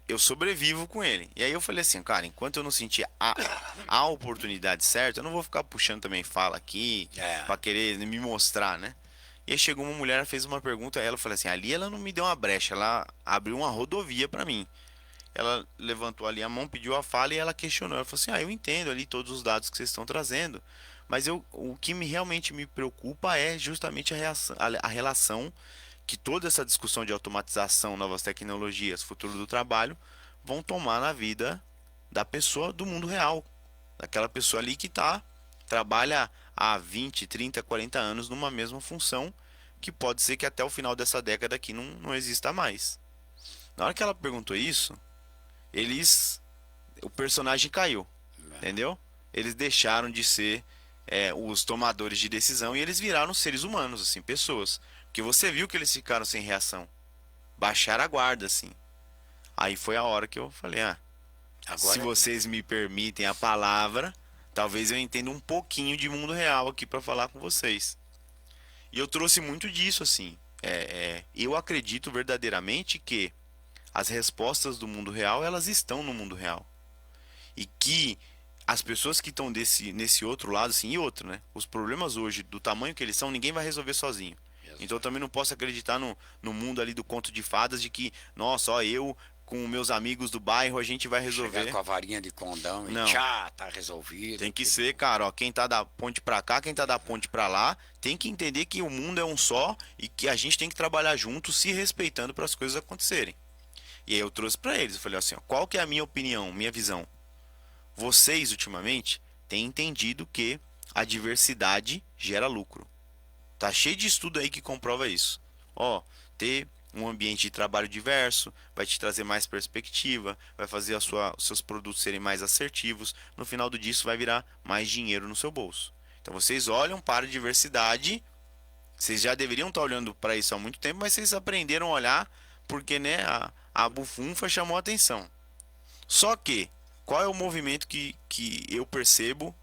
eu sobrevivo com ele. E aí eu falei assim, cara, enquanto eu não sentir a oportunidade certa, eu não vou ficar puxando também fala aqui, pra querer me mostrar, né? E aí chegou uma mulher, ela fez uma pergunta, ela falou assim, ali ela não me deu uma brecha, ela abriu uma rodovia pra mim. Ela levantou ali a mão, pediu a fala e ela questionou. Ela falou assim, eu entendo ali todos os dados que vocês estão trazendo, mas o que realmente me preocupa é justamente a relação que toda essa discussão de automatização, novas tecnologias, futuro do trabalho, vão tomar na vida da pessoa do mundo real. Daquela pessoa ali que trabalha há 20, 30, 40 anos numa mesma função, que pode ser que até o final dessa década aqui não exista mais. Na hora que ela perguntou isso, o personagem caiu, entendeu? Eles deixaram de ser os tomadores de decisão e eles viraram seres humanos, assim, pessoas. Porque você viu que eles ficaram sem reação. Baixaram a guarda, assim. Aí foi a hora que eu falei, se vocês me permitem a palavra, talvez eu entenda um pouquinho de mundo real aqui para falar com vocês. E eu trouxe muito disso, assim. Eu acredito verdadeiramente que as respostas do mundo real, elas estão no mundo real. E que as pessoas que estão nesse outro lado, assim, e outro, né? Os problemas hoje, do tamanho que eles são, ninguém vai resolver sozinho. Então eu também não posso acreditar no mundo ali do conto de fadas, de que, nossa, ó, eu com meus amigos do bairro a gente vai resolver. Chegar com a varinha de condão e tá resolvido. Tem que ser, cara, ó, quem tá da ponte pra cá, quem tá da ponte pra lá, tem que entender que o mundo é um só e que a gente tem que trabalhar junto, se respeitando para as coisas acontecerem. E aí eu trouxe pra eles, eu falei assim, ó, qual que é a minha opinião, minha visão? Vocês, ultimamente, têm entendido que a diversidade gera lucro. Tá cheio de estudo aí que comprova isso. Ó, ter um ambiente de trabalho diverso vai te trazer mais perspectiva, vai fazer os seus produtos serem mais assertivos. No final do dia, isso vai virar mais dinheiro no seu bolso. Então, vocês olham para a diversidade. Vocês já deveriam estar olhando para isso há muito tempo, mas vocês aprenderam a olhar porque, né, a bufunfa chamou a atenção. Só que, qual é o movimento que eu percebo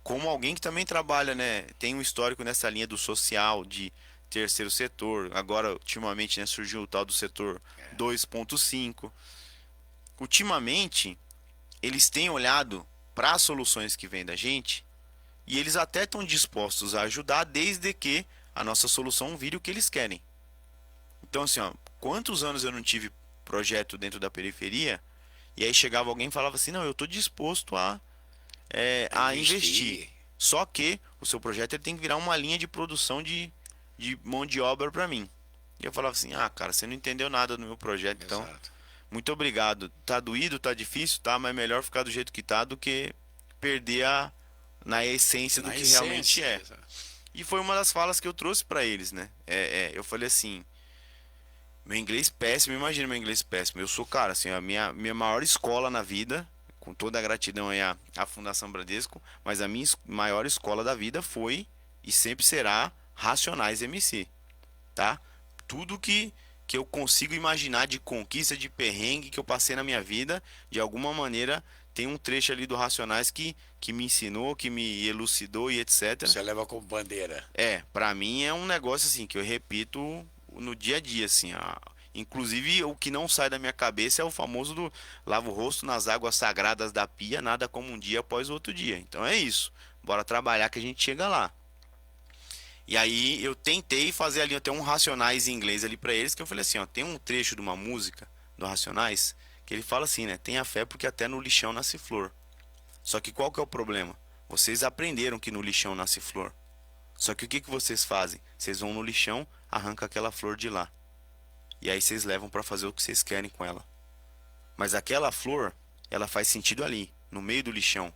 como alguém que também trabalha, né, tem um histórico nessa linha do social, de terceiro setor, agora ultimamente, né, surgiu o tal do setor 2.5. Ultimamente, eles têm olhado para as soluções que vêm da gente e eles até estão dispostos a ajudar desde que a nossa solução vire o que eles querem. Então, assim, ó, quantos anos eu não tive projeto dentro da periferia e aí chegava alguém e falava assim, não, eu estou disposto a investir. Só que o seu projeto ele tem que virar uma linha de produção de mão de obra para mim. E eu falava assim, cara, você não entendeu nada do meu projeto, então muito obrigado. Tá doído, tá difícil, tá, mas é melhor ficar do jeito que tá do que perder na essência do que realmente é. E foi uma das falas que eu trouxe para eles, né? Eu falei assim, meu inglês péssimo, imagina meu inglês péssimo. Eu sou, cara, assim, a minha maior escola na vida, com toda a gratidão aí à Fundação Bradesco, mas a minha maior escola da vida foi e sempre será Racionais MC, tá? Tudo que eu consigo imaginar de conquista, de perrengue que eu passei na minha vida, de alguma maneira tem um trecho ali do Racionais que me ensinou, que me elucidou e etc. Você leva como bandeira. Pra mim é um negócio assim que eu repito no dia a dia, assim. Inclusive o que não sai da minha cabeça é o famoso do lava o rosto nas águas sagradas da pia, nada como um dia após o outro dia. Então é isso. Bora trabalhar que a gente chega lá. E aí eu tentei fazer ali até um Racionais em inglês ali pra eles, que eu falei assim, ó, tem um trecho de uma música do Racionais que ele fala assim, né? Tenha fé porque até no lixão nasce flor. Só que qual que é o problema? Vocês aprenderam que no lixão nasce flor. Só que o que vocês fazem? Vocês vão no lixão, arrancam aquela flor de lá. E aí vocês levam para fazer o que vocês querem com ela. Mas aquela flor, ela faz sentido ali, no meio do lixão.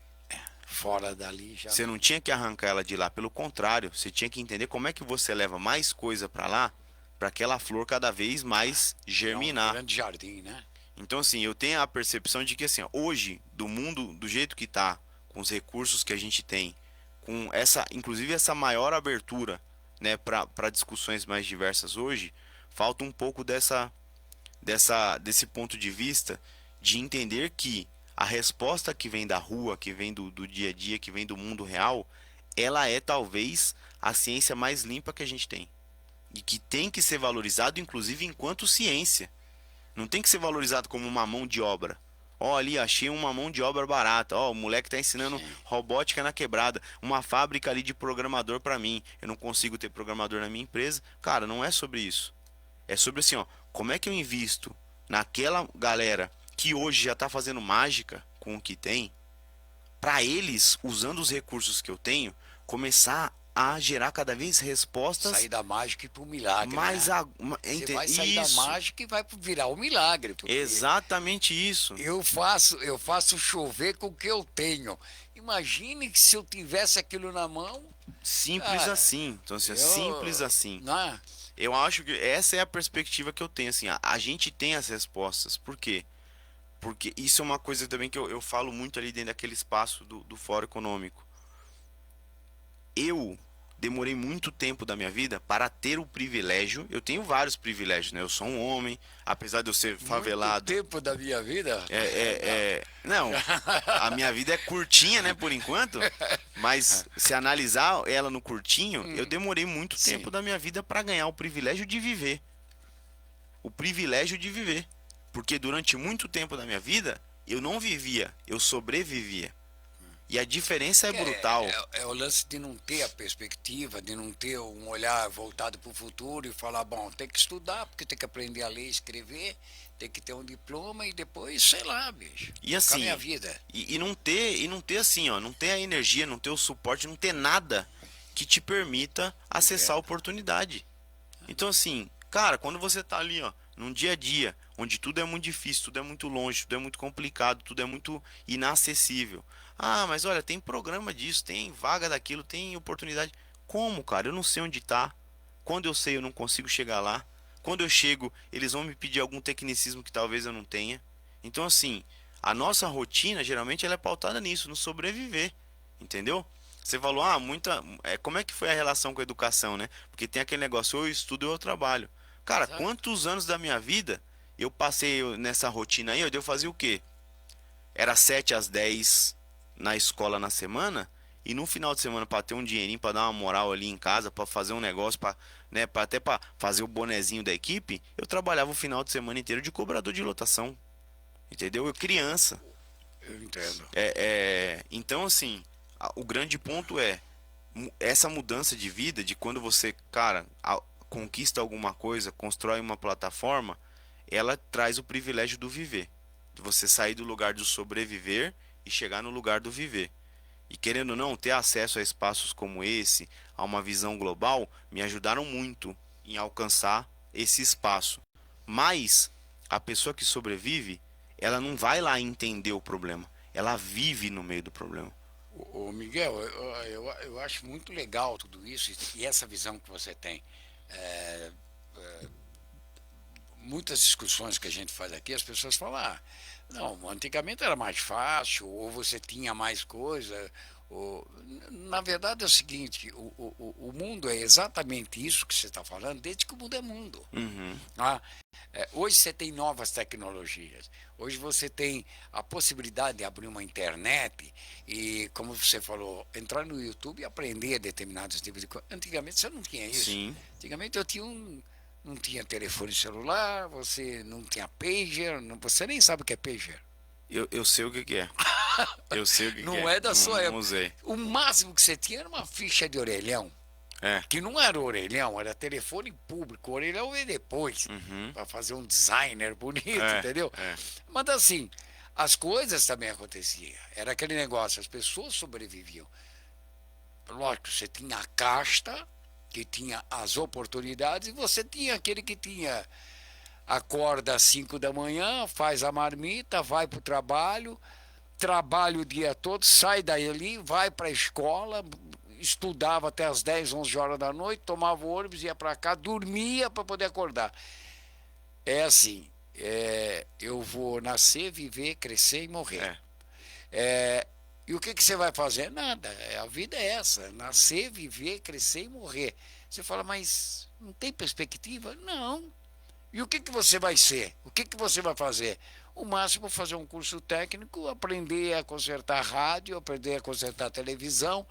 Fora dali já. Você não tinha que arrancar ela de lá, pelo contrário, você tinha que entender como é que você leva mais coisa para lá, para aquela flor cada vez mais germinar. É um grande jardim, né? Então, assim, eu tenho a percepção de que, assim, hoje, do mundo, do jeito que tá, com os recursos que a gente tem, com essa, inclusive essa maior abertura, né, para discussões mais diversas hoje, falta um pouco desse ponto de vista de entender que a resposta que vem da rua, que vem do dia a dia, que vem do mundo real, ela é talvez a ciência mais limpa que a gente tem. E que tem que ser valorizado, inclusive, enquanto ciência. Não tem que ser valorizado como uma mão de obra. Ó, ali, achei uma mão de obra barata. Ó, o moleque tá ensinando robótica na quebrada. Uma fábrica ali de programador para mim. Eu não consigo ter programador na minha empresa. Cara, não é sobre isso. É sobre assim, ó, como é que eu invisto naquela galera que hoje já tá fazendo mágica com o que tem, para eles, usando os recursos que eu tenho, começar a gerar cada vez respostas. Sair da mágica e pro milagre. Mais né? Você vai sair da mágica e vai virar o milagre. Exatamente isso. Eu faço chover com o que eu tenho. Imagine que se eu tivesse aquilo na mão. Simples cara, assim. Então, assim, simples assim. Né? Eu acho que essa é a perspectiva que eu tenho. Assim, a gente tem as respostas. Por quê? Porque isso é uma coisa também que eu falo muito ali dentro daquele espaço do Fórum Econômico. Eu demorei muito tempo da minha vida para ter o privilégio. Eu tenho vários privilégios, né? Eu sou um homem, apesar de eu ser favelado. Muito tempo da minha vida? Não, a minha vida é curtinha, né, por enquanto. Mas se analisar ela no curtinho, eu demorei muito tempo da minha vida para ganhar o privilégio de viver. O privilégio de viver. Porque durante muito tempo da minha vida, eu não vivia, eu sobrevivia. E a diferença é brutal. É o lance de não ter a perspectiva, de não ter um olhar voltado para o futuro e falar, bom, tem que estudar, porque tem que aprender a ler e escrever, tem que ter um diploma e depois, sei lá, bicho. E assim, minha vida. E não ter assim, ó, não ter a energia, não ter o suporte, não ter nada que te permita acessar a oportunidade. Então assim, cara, quando você tá ali, ó, num dia a dia, onde tudo é muito difícil, tudo é muito longe, tudo é muito complicado, tudo é muito inacessível. Ah, mas olha, tem programa disso, tem vaga daquilo, tem oportunidade. Como, cara? Eu não sei onde tá. Quando eu sei, eu não consigo chegar lá. Quando eu chego, eles vão me pedir algum tecnicismo que talvez eu não tenha. Então, assim, a nossa rotina, geralmente, ela é pautada nisso, no sobreviver. Entendeu? Você falou, como é que foi a relação com a educação, né? Porque tem aquele negócio, ou eu estudo ou eu trabalho. Cara, Exato. quantos anos da minha vida eu passei nessa rotina aí, eu fazia o quê? Era 7 às 10 na escola na semana, e no final de semana, para ter um dinheirinho, para dar uma moral ali em casa, para fazer um negócio, até para fazer o bonezinho da equipe, eu trabalhava o final de semana inteiro de cobrador de lotação. Entendeu? Eu criança. Eu entendo. Então, assim, o grande ponto é essa mudança de vida, de quando você, cara, conquista alguma coisa, constrói uma plataforma, ela traz o privilégio do viver. De você sair do lugar do sobreviver e chegar no lugar do viver. E querendo ou não, ter acesso a espaços como esse, a uma visão global, me ajudaram muito em alcançar esse espaço. Mas a pessoa que sobrevive, ela não vai lá entender o problema. Ela vive no meio do problema. Ô Miguel, eu acho muito legal tudo isso e essa visão que você tem. Muitas discussões que a gente faz aqui, as pessoas falam, não, antigamente era mais fácil, ou você tinha mais coisa. Na verdade é o seguinte, o mundo é exatamente isso que você está falando, desde que o mundo é mundo. Uhum. Hoje você tem novas tecnologias, hoje você tem a possibilidade de abrir uma internet e, como você falou, entrar no YouTube e aprender determinados tipos de coisas. Antigamente você não tinha isso. Sim. Antigamente não tinha telefone celular, você não tinha pager, você nem sabe o que é pager. Eu sei o que é. Eu sei o que é. Não é da sua época. Usei. O máximo que você tinha era uma ficha de orelhão. Que não era orelhão, era telefone público. O orelhão veio depois, para fazer um designer bonito, entendeu? Mas assim, as coisas também aconteciam. Era aquele negócio, as pessoas sobreviviam. Lógico, você tinha a casta, que tinha as oportunidades, e você tinha aquele que tinha... Acorda às 5 da manhã, faz a marmita, vai para o trabalho, trabalha o dia todo, sai daí, vai para a escola, estudava até as 10, 11 horas da noite, tomava o ônibus, ia para cá, dormia para poder acordar. É assim, eu vou nascer, viver, crescer e morrer. E o que você vai fazer? Nada, a vida é essa, nascer, viver, crescer e morrer. Você fala, mas não tem perspectiva? Não. E o que você vai ser? O que você vai fazer? O máximo fazer um curso técnico, aprender a consertar rádio, aprender a consertar televisão.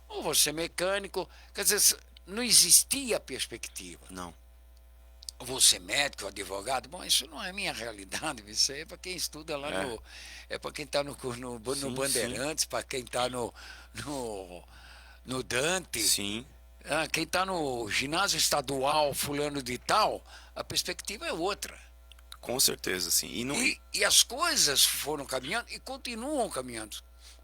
Ou você mecânico. Quer dizer, não existia perspectiva. Não. Você médico, advogado, bom, isso não é minha realidade, isso aí é para quem estuda lá no... É para quem está no Bandeirantes, para quem está no Dante. Sim. Quem está no ginásio estadual fulano de tal, a perspectiva é outra. Com certeza, sim. E as coisas foram caminhando e continuam caminhando.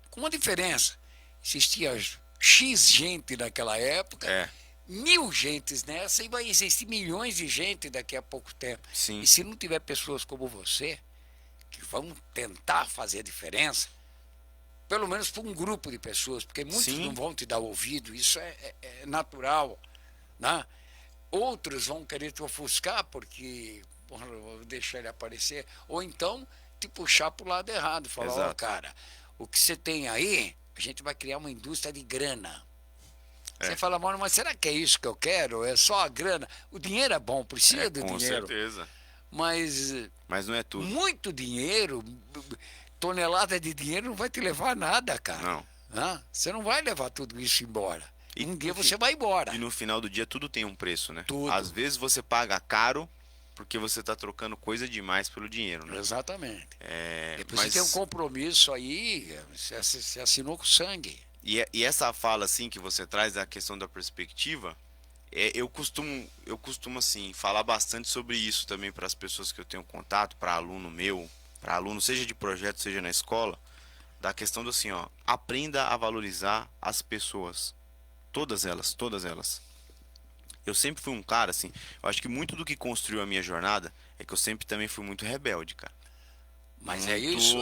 Com uma diferença. Existia X gente naquela época, 1000 gentes nessa, e vai existir milhões de gente daqui a pouco tempo. Sim. E se não tiver pessoas como você, que vão tentar fazer a diferença, pelo menos para um grupo de pessoas, porque muitos não vão te dar ouvido, isso é natural, né? Outros vão querer te ofuscar porque vou deixar ele aparecer, ou então te puxar para o lado errado, falar, cara, o que você tem aí, a gente vai criar uma indústria de grana. Você fala, mano, mas será que é isso que eu quero? É só a grana? O dinheiro é bom, precisa do dinheiro. Com certeza. Mas não é tudo. Muito dinheiro... Tonelada de dinheiro não vai te levar a nada, cara. Não. Você não vai levar tudo isso embora. Um dia você vai embora. E no final do dia tudo tem um preço, né? Tudo. Às vezes você paga caro porque você está trocando coisa demais pelo dinheiro, né? Exatamente. Depois você tem um compromisso aí, você assinou com sangue. E essa fala assim que você traz da questão da perspectiva, eu costumo assim falar bastante sobre isso também para as pessoas que eu tenho contato, para aluno meu, para aluno, seja de projeto, seja na escola, da questão do assim, aprenda a valorizar as pessoas. Todas elas. Eu sempre fui um cara, assim, eu acho que muito do que construiu a minha jornada É que eu sempre também fui muito rebelde, cara. Mas é Muito- isso,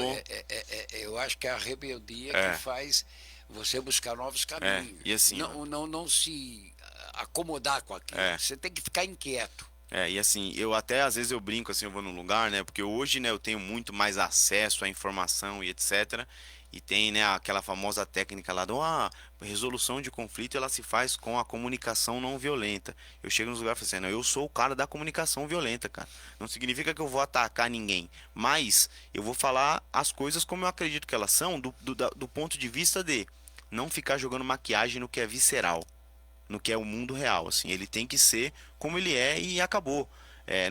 eu acho que é a rebeldia É. que faz você buscar novos caminhos. e assim, não se acomodar com aquilo. É. Você tem que ficar inquieto. E assim, eu até às vezes eu brinco assim, eu vou num lugar, né? Porque hoje, né, eu tenho muito mais acesso à informação e etc. E tem, né, aquela famosa técnica lá do resolução de conflito, ela se faz com a comunicação não violenta. Eu chego nos lugares e falo assim, não, eu sou o cara da comunicação violenta, cara. Não significa que eu vou atacar ninguém, mas eu vou falar as coisas como eu acredito que elas são, do ponto de vista de não ficar jogando maquiagem no que é visceral, no que é o mundo real, assim, ele tem que ser como ele é e acabou.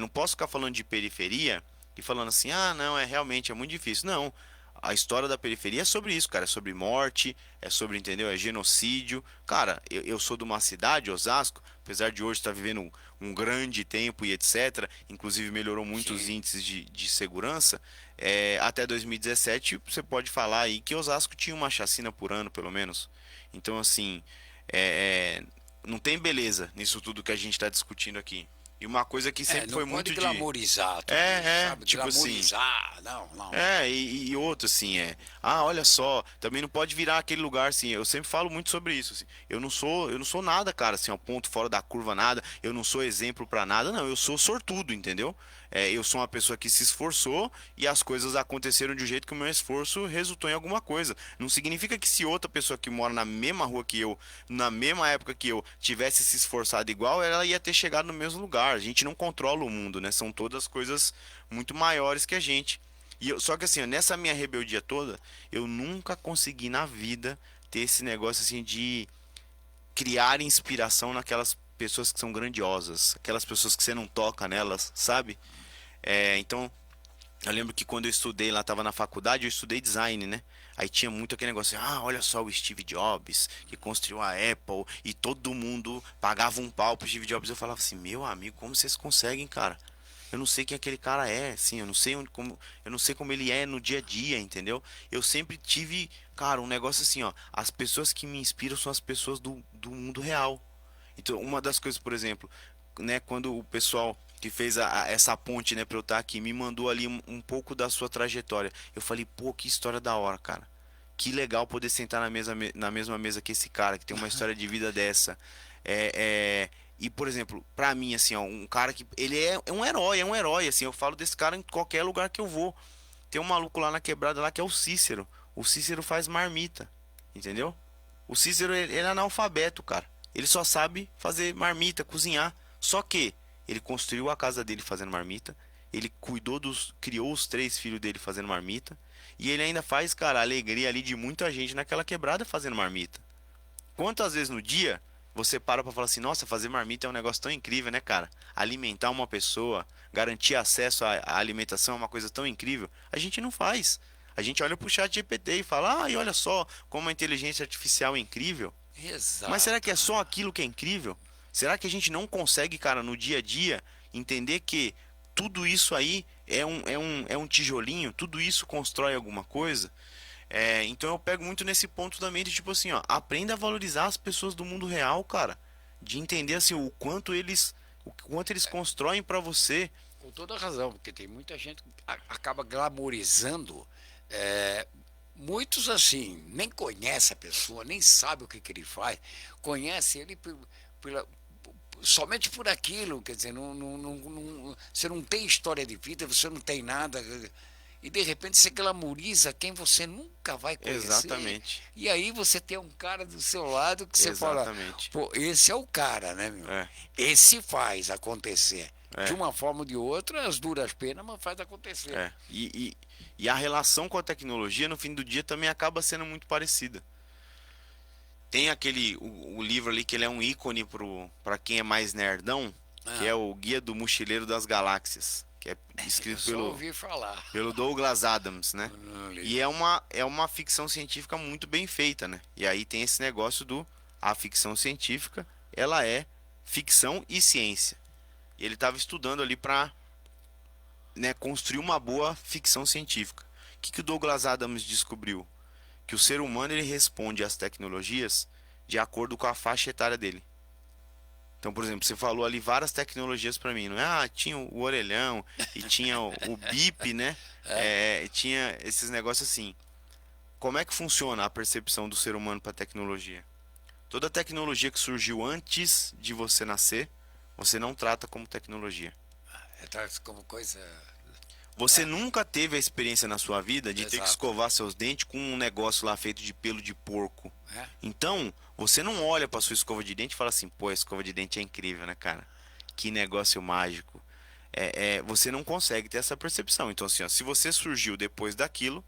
Não posso ficar falando de periferia e falando assim, não, realmente é muito difícil. Não, a história da periferia é sobre isso, cara, é sobre morte, é sobre, entendeu, é genocídio. Cara, eu sou de uma cidade, Osasco, apesar de hoje estar vivendo um grande tempo e etc, inclusive melhorou muito os índices de segurança. Até 2017 você pode falar aí que Osasco tinha uma chacina por ano, pelo menos. Então, assim, não tem beleza nisso tudo que a gente está discutindo aqui. E uma coisa que sempre não foi pode muito glamorizar. Tudo, sabe? tipo assim. Glamorizar, não. E outro, assim, olha só, também não pode virar aquele lugar, assim, eu sempre falo muito sobre isso, assim, eu não sou nada, cara, assim, ponto fora da curva, nada, eu não sou exemplo pra nada, não, eu sou sortudo, entendeu? Eu sou uma pessoa que se esforçou e as coisas aconteceram de um jeito que o meu esforço resultou em alguma coisa. Não significa que se outra pessoa que mora na mesma rua que eu, na mesma época que eu, tivesse se esforçado igual, ela ia ter chegado no mesmo lugar. A gente não controla o mundo, né? São todas coisas muito maiores que a gente. Só que assim, nessa minha rebeldia toda, eu nunca consegui na vida ter esse negócio assim de criar inspiração naquelas pessoas que são grandiosas, aquelas pessoas que você não toca nelas, sabe? Então, eu lembro que quando eu estudei lá, tava na faculdade, eu estudei design, né? Aí tinha muito aquele negócio assim, olha só o Steve Jobs, que construiu a Apple, e todo mundo pagava um pau pro Steve Jobs. Eu falava assim, meu amigo, como vocês conseguem, cara? Eu não sei quem aquele cara é, assim, eu não sei como ele é no dia a dia, entendeu? Eu sempre tive, cara, um negócio assim, ó, as pessoas que me inspiram são as pessoas do mundo real. Então, uma das coisas, por exemplo, né, quando o pessoal que fez essa ponte, né, pra eu estar aqui, me mandou ali um pouco da sua trajetória. Eu falei, pô, que história da hora, cara. Que legal poder sentar na mesma mesa que esse cara, que tem uma história de vida dessa. E, por exemplo, pra mim, assim, ó, um cara que... Ele é um herói, assim. Eu falo desse cara em qualquer lugar que eu vou. Tem um maluco lá na quebrada lá que é o Cícero. O Cícero faz marmita, entendeu? O Cícero, ele é analfabeto, cara. Ele só sabe fazer marmita, cozinhar. Só que ele construiu a casa dele fazendo marmita. Ele criou os 3 filhos dele fazendo marmita. E ele ainda faz, cara, a alegria ali de muita gente naquela quebrada fazendo marmita. Quantas vezes no dia você para pra falar assim, nossa, fazer marmita é um negócio tão incrível, né, cara? Alimentar uma pessoa, garantir acesso à alimentação é uma coisa tão incrível. A gente não faz. A gente olha pro chat GPT e fala, e olha só como a inteligência artificial é incrível. Exato. Mas será que é só aquilo que é incrível? Será que a gente não consegue, cara, no dia a dia, entender que tudo isso aí é um tijolinho, tudo isso constrói alguma coisa? Então eu pego muito nesse ponto também de tipo assim, ó, aprenda a valorizar as pessoas do mundo real, cara. De entender assim o quanto eles constroem pra você. Com toda razão, porque tem muita gente que acaba glamorizando. Muitos assim, nem conhece a pessoa, nem sabe o que ele faz, conhece ele somente por aquilo, quer dizer, você não tem história de vida, você não tem nada, e de repente você glamoriza quem você nunca vai conhecer. Exatamente. E aí você tem um cara do seu lado que você Exatamente. fala, pô, esse é o cara, né, meu? Esse faz acontecer. De uma forma ou de outra, as duras penas, mas faz acontecer. E a relação com a tecnologia, no fim do dia, também acaba sendo muito parecida. Tem o livro ali que ele é um ícone para quem é mais nerdão, que é o Guia do Mochileiro das Galáxias, que é escrito pelo Douglas Adams, né? E é uma ficção científica muito bem feita, né? E aí tem esse negócio a ficção científica, ela é ficção e ciência. E ele estava estudando ali para, né, construir uma boa ficção científica. O que o Douglas Adams descobriu? Que o ser humano ele responde às tecnologias de acordo com a faixa etária dele. Então, por exemplo, você falou ali várias tecnologias para mim, não é? Ah, tinha o orelhão e tinha o bip, né? Tinha esses negócios assim. Como é que funciona a percepção do ser humano para tecnologia? Toda tecnologia que surgiu antes de você nascer, você não trata como tecnologia. Traz como coisa. Você nunca teve a experiência na sua vida de ter que Exato. escovar seus dentes com um negócio lá feito de pelo de porco. É. Então, você não olha para sua escova de dente e fala assim, pô, a escova de dente é incrível, né, cara? Que negócio mágico. Você não consegue ter essa percepção. Então, assim, ó, se você surgiu depois daquilo,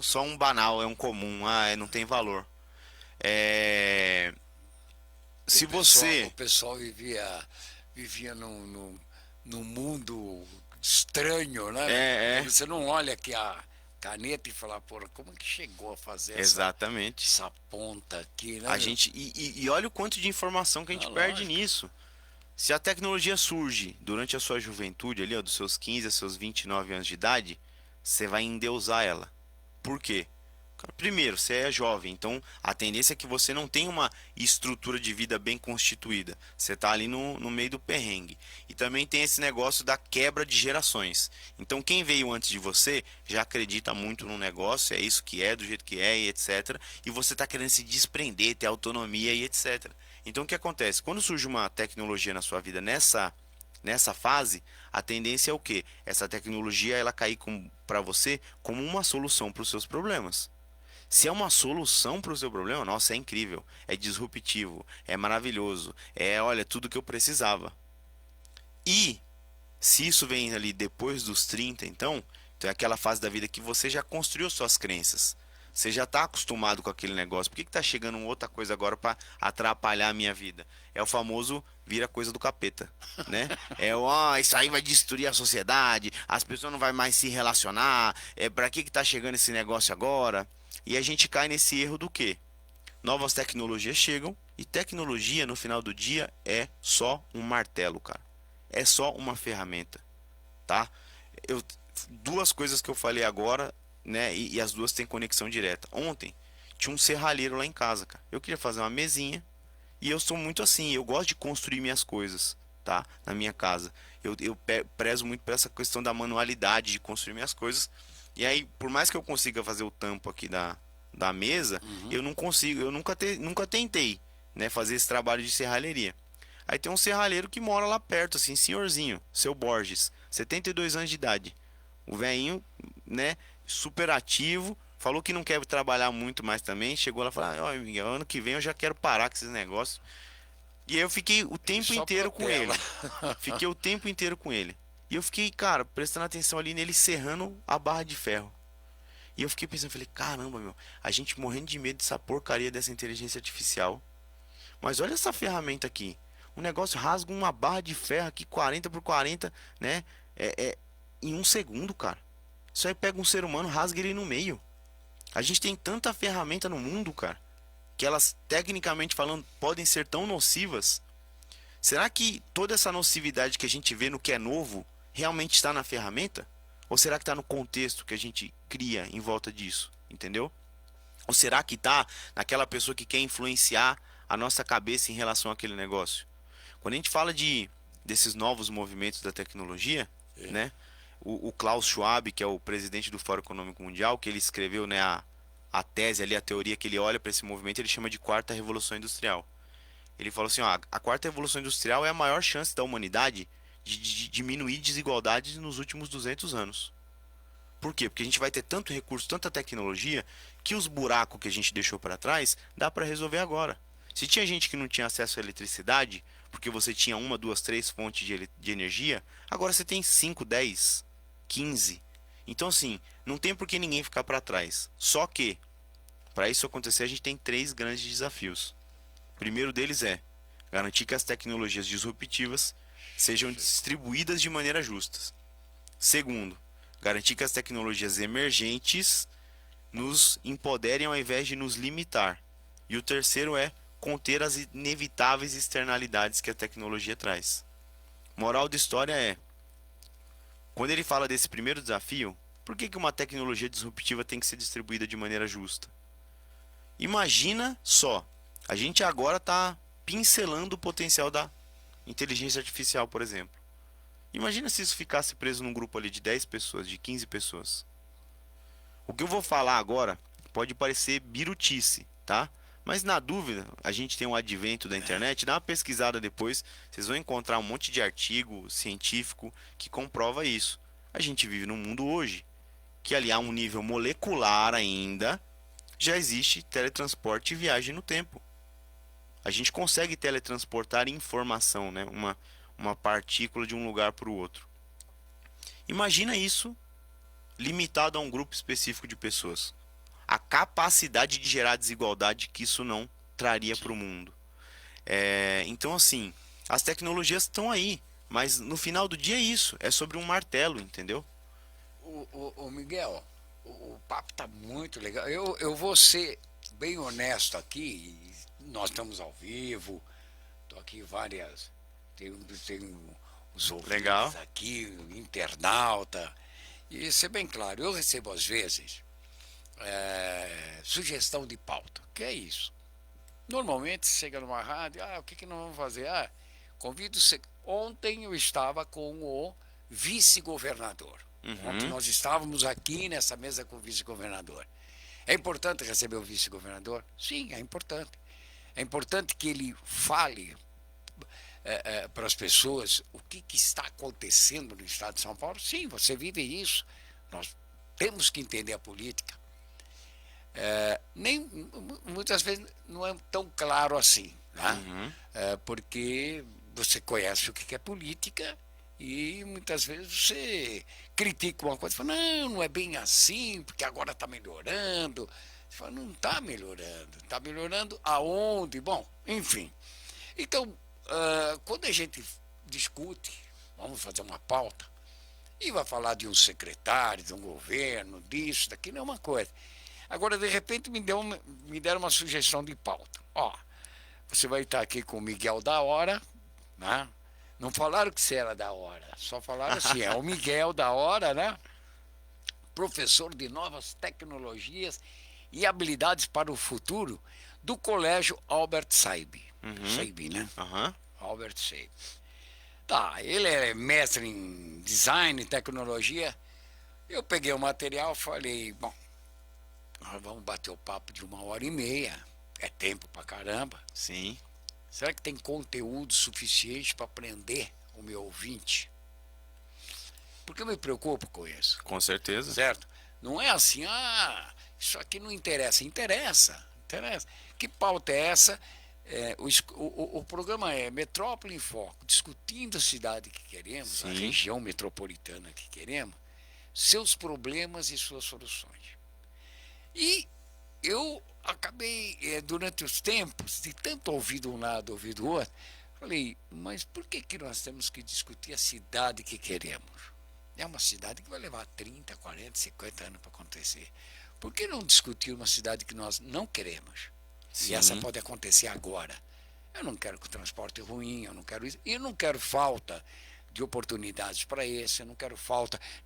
só um banal, é um comum, não tem valor. Se você... O pessoal vivia num mundo estranho, né? Você não olha aqui a caneta e fala, porra, como que chegou a fazer Exatamente. essa ponta aqui, né? A gente, e olha o quanto de informação que a gente perde nisso. Se a tecnologia surge durante a sua juventude, ali, ó, dos seus 15 a seus 29 anos de idade, você vai endeusar ela. Por quê? Primeiro, você é jovem, então a tendência é que você não tenha uma estrutura de vida bem constituída. Você está ali no meio do perrengue. E também tem esse negócio da quebra de gerações. Então quem veio antes de você já acredita muito no negócio, é isso que é, do jeito que é e etc. E você está querendo se desprender, ter autonomia e etc. Então o que acontece? Quando surge uma tecnologia na sua vida nessa fase, a tendência é o quê? Essa tecnologia ela cair para você como uma solução para os seus problemas. Se é uma solução para o seu problema, nossa, é incrível, é disruptivo, é maravilhoso, olha, tudo que eu precisava. E se isso vem ali depois dos 30, então é aquela fase da vida que você já construiu suas crenças. Você já está acostumado com aquele negócio. Por que está chegando outra coisa agora para atrapalhar a minha vida? É o famoso vira coisa do capeta, né? Isso aí vai destruir a sociedade, as pessoas não vão mais se relacionar, para que está chegando esse negócio agora? E a gente cai nesse erro do quê? Novas tecnologias chegam e tecnologia no final do dia é só um martelo, cara. É só uma ferramenta, tá? Duas coisas que eu falei agora, né? E as duas têm conexão direta. Ontem tinha um serralheiro lá em casa, cara. Eu queria fazer uma mesinha e eu sou muito assim, eu gosto de construir minhas coisas, tá? Na minha casa. Eu prezo muito por essa questão da manualidade de construir minhas coisas. E aí, por mais que eu consiga fazer o tampo aqui da mesa, eu não consigo, eu nunca tentei, né, fazer esse trabalho de serralheria. Aí tem um serralheiro que mora lá perto, assim, senhorzinho, seu Borges, 72 anos de idade. O velhinho, né, super ativo, falou que não quer trabalhar muito mais também, chegou lá e falou, ó, Miguel, ano que vem eu já quero parar com esses negócios. E aí eu fiquei o tempo inteiro com ele. Fiquei o tempo inteiro com ele. E eu fiquei, cara, prestando atenção ali nele serrando a barra de ferro. E eu fiquei pensando, falei, caramba, meu, a gente morrendo de medo dessa porcaria dessa inteligência artificial. Mas olha essa ferramenta aqui. Um negócio rasga uma barra de ferro aqui, 40 por 40, né? Em um segundo, cara. Isso aí pega um ser humano, rasga ele no meio. A gente tem tanta ferramenta no mundo, cara, que elas, tecnicamente falando, podem ser tão nocivas. Será que toda essa nocividade que a gente vê no que é novo realmente está na ferramenta? Ou será que está no contexto que a gente cria em volta disso? Entendeu? Ou será que está naquela pessoa que quer influenciar a nossa cabeça em relação àquele negócio? Quando a gente fala desses novos movimentos da tecnologia, né? O Klaus Schwab, que é o presidente do Fórum Econômico Mundial, que ele escreveu, né, a tese ali, a teoria que ele olha para esse movimento, ele chama de quarta revolução industrial. Ele falou assim, ó, a quarta revolução industrial é a maior chance da humanidade de diminuir desigualdades nos últimos 200 anos. Por quê? Porque a gente vai ter tanto recurso, tanta tecnologia, que os buracos que a gente deixou para trás, dá para resolver agora. Se tinha gente que não tinha acesso à eletricidade, porque você tinha 1, 2, 3 fontes de energia, agora você tem 5, 10, 15. Então assim, não tem por que ninguém ficar para trás. Só que, para isso acontecer, a gente tem 3 grandes desafios. O primeiro deles é garantir que as tecnologias disruptivas sejam distribuídas de maneira justa. Segundo, garantir que as tecnologias emergentes nos empoderem ao invés de nos limitar. E o terceiro é conter as inevitáveis externalidades que a tecnologia traz. Moral da história é, quando ele fala desse primeiro desafio, por que uma tecnologia disruptiva tem que ser distribuída de maneira justa? Imagina só, a gente agora está pincelando o potencial da inteligência artificial, por exemplo. Imagina se isso ficasse preso num grupo ali de 10 pessoas, de 15 pessoas. O que eu vou falar agora pode parecer birutice, tá? Mas na dúvida, a gente tem um advento da internet, dá uma pesquisada depois, vocês vão encontrar um monte de artigo científico que comprova isso. A gente vive num mundo hoje que ali a um nível molecular ainda já existe teletransporte e viagem no tempo. A gente consegue teletransportar informação, né? Uma partícula de um lugar para o outro. Imagina isso limitado a um grupo específico de pessoas. A capacidade de gerar desigualdade que isso não traria para o mundo. Então, assim, as tecnologias estão aí, mas no final do dia é isso, é sobre um martelo, entendeu? O Miguel, o papo tá muito legal. Eu vou ser bem honesto aqui. Nós estamos ao vivo. Tô aqui várias. Tem os ouvintes Legal. aqui, o internauta. E ser bem claro, eu recebo às vezes sugestão de pauta. Que é isso? Normalmente chega numa rádio, o que nós vamos fazer? Convido você. Ontem eu estava com o vice-governador. Ontem nós estávamos aqui nessa mesa com o vice-governador. É importante receber o vice-governador? Sim, é importante. É importante que ele fale para as pessoas o que está acontecendo no estado de São Paulo. Sim, você vive isso. Nós temos que entender a política. Muitas vezes não é tão claro assim, né? Porque você conhece o que é política e muitas vezes você critica uma coisa e fala, não é bem assim, porque agora está melhorando. Você fala, não está melhorando. Está melhorando aonde? Bom, enfim. Então, quando a gente discute, vamos fazer uma pauta, e vai falar de um secretário, de um governo, disso, daquilo, é uma coisa. Agora, de repente, me deram uma sugestão de pauta. Você vai estar aqui com o Miguel da Hora, né? Não falaram que você era da hora, só falaram assim, é o Miguel da Hora, né? Professor de novas tecnologias e habilidades para o futuro do Colégio Albert Sabin. Sabin, né? Albert Sabin. Tá, ele é mestre em design e tecnologia. Eu peguei o material e falei, bom, nós vamos bater o papo de 1h30, é tempo pra caramba. Sim. Será que tem conteúdo suficiente para aprender o meu ouvinte? Porque eu me preocupo com isso. Com certeza. Certo? Não é assim, isso aqui não interessa. Interessa. Que pauta é essa? O programa é Metrópole em Foco, discutindo a cidade que queremos, Sim. a região metropolitana que queremos, seus problemas e suas soluções. E eu acabei, durante os tempos, de tanto ouvir de um lado, ouvir do outro, falei, mas por que nós temos que discutir a cidade que queremos? É uma cidade que vai levar 30, 40, 50 anos para acontecer. Por que não discutir uma cidade que nós não queremos? Sim. E essa pode acontecer agora. Eu não quero que o transporte é ruim, eu não quero isso. E eu não quero falta de oportunidades para isso, eu não quero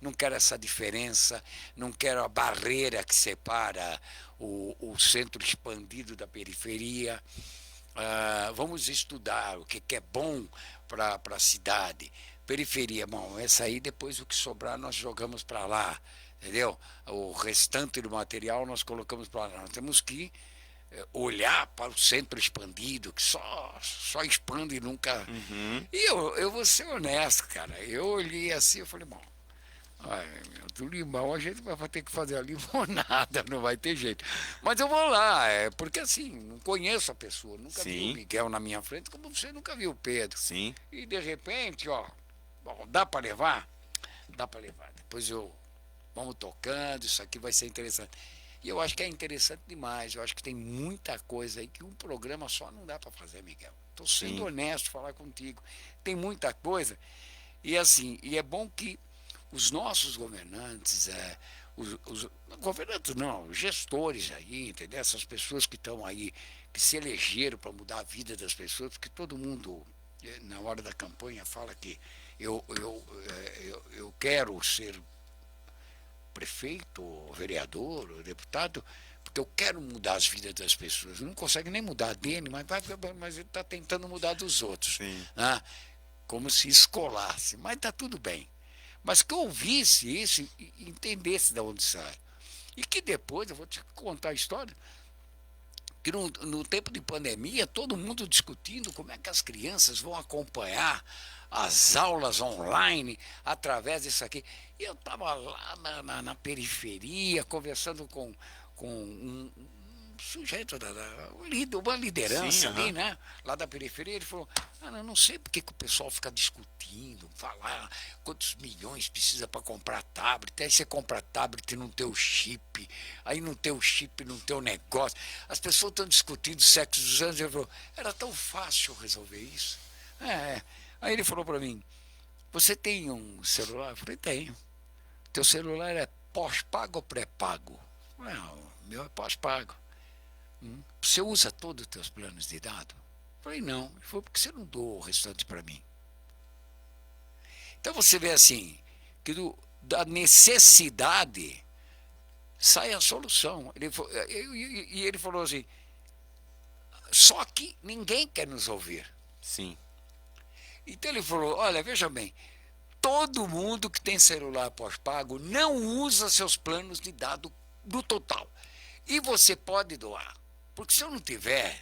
não quero essa diferença, não quero a barreira que separa o centro expandido da periferia. Vamos estudar o que é bom para a cidade. Periferia, bom, essa aí depois o que sobrar nós jogamos para lá, entendeu? O restante do material nós colocamos para lá. Nós temos que olhar para o centro expandido, que só expande e nunca... E eu vou ser honesto, cara, eu olhei assim, eu falei, bom, do Limão a gente vai ter que fazer a limonada, não vai ter jeito. Mas eu vou lá, porque assim, não conheço a pessoa, nunca vi o Miguel na minha frente, como você nunca viu o Pedro. Sim. E de repente, bom, dá para levar? Dá para levar. Depois vamos tocando, isso aqui vai ser interessante. E eu acho que é interessante demais, eu acho que tem muita coisa aí que um programa só não dá para fazer, Miguel. Estou sendo honesto falar contigo. Tem muita coisa. E assim, e é bom que os nossos governantes, governantes não, os gestores aí, entendeu? Essas pessoas que estão aí, que se elegeram para mudar a vida das pessoas, porque todo mundo, na hora da campanha, fala que eu quero ser prefeito, ou vereador, ou deputado, porque eu quero mudar as vidas das pessoas. Não consegue nem mudar dele, mas ele está tentando mudar dos outros. Né? Como se escolasse, mas está tudo bem. Mas que eu ouvisse isso e entendesse de onde sai. E que depois, eu vou te contar a história, que no tempo de pandemia, todo mundo discutindo como é que as crianças vão acompanhar as aulas online através disso aqui. E eu estava lá na periferia, conversando com um sujeito, uma liderança ali, né? Lá da periferia, ele falou, eu não sei porque que o pessoal fica discutindo, falar quantos milhões precisa para comprar tablet, aí você compra tablet no teu chip, aí no teu chip, no teu negócio. As pessoas estão discutindo sexo dos anos, ele falou, era tão fácil resolver isso. Aí ele falou para mim, você tem um celular? Eu falei, tenho. Teu celular é pós-pago ou pré-pago? Não, o meu é pós-pago. Você usa todos os teus planos de dados? Eu falei, não. Ele falou, por que você não doou o restante para mim? Então você vê assim, que da necessidade sai a solução. E ele falou assim, só que ninguém quer nos ouvir. Sim. Então ele falou, olha, veja bem, todo mundo que tem celular pós-pago não usa seus planos de dados do total. E você pode doar. Porque se eu não tiver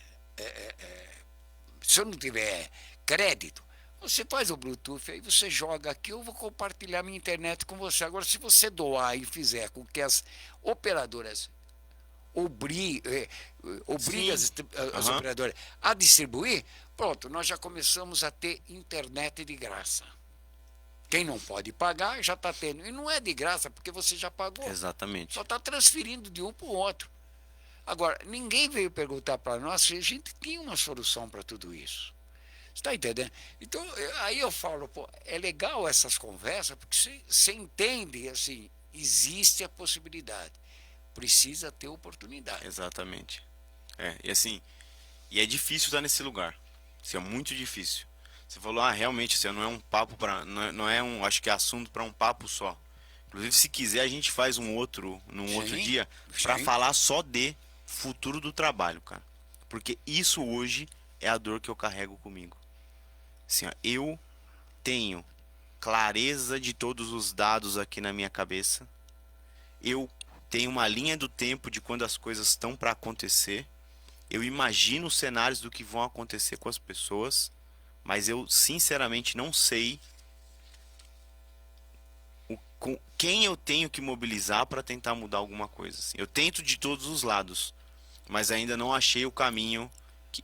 crédito, você faz o Bluetooth, aí você joga aqui, eu vou compartilhar minha internet com você. Agora, se você doar e fizer com que as operadoras obriguem as operadoras a distribuir, pronto, nós já começamos a ter internet de graça. Quem não pode pagar, já está tendo. E não é de graça, porque você já pagou. Exatamente. Só está transferindo de um para o outro. Agora, ninguém veio perguntar para nós se a gente tinha uma solução para tudo isso. Você está entendendo? Então, aí eu falo, pô, é legal essas conversas, porque você entende, assim, existe a possibilidade. Precisa ter oportunidade. Exatamente. E assim, e é difícil estar nesse lugar. Isso é muito difícil. Você falou, realmente, assim, não é um papo para, não é um, acho que é assunto para um papo só. Inclusive, se quiser, a gente faz num outro dia para falar só de futuro do trabalho, cara. Porque isso hoje é a dor que eu carrego comigo. Assim, eu tenho clareza de todos os dados aqui na minha cabeça. Eu tenho uma linha do tempo de quando as coisas estão para acontecer. Eu imagino os cenários do que vão acontecer com as pessoas, mas eu sinceramente não sei quem eu tenho que mobilizar para tentar mudar alguma coisa. Assim. Eu tento de todos os lados, mas ainda não achei o caminho.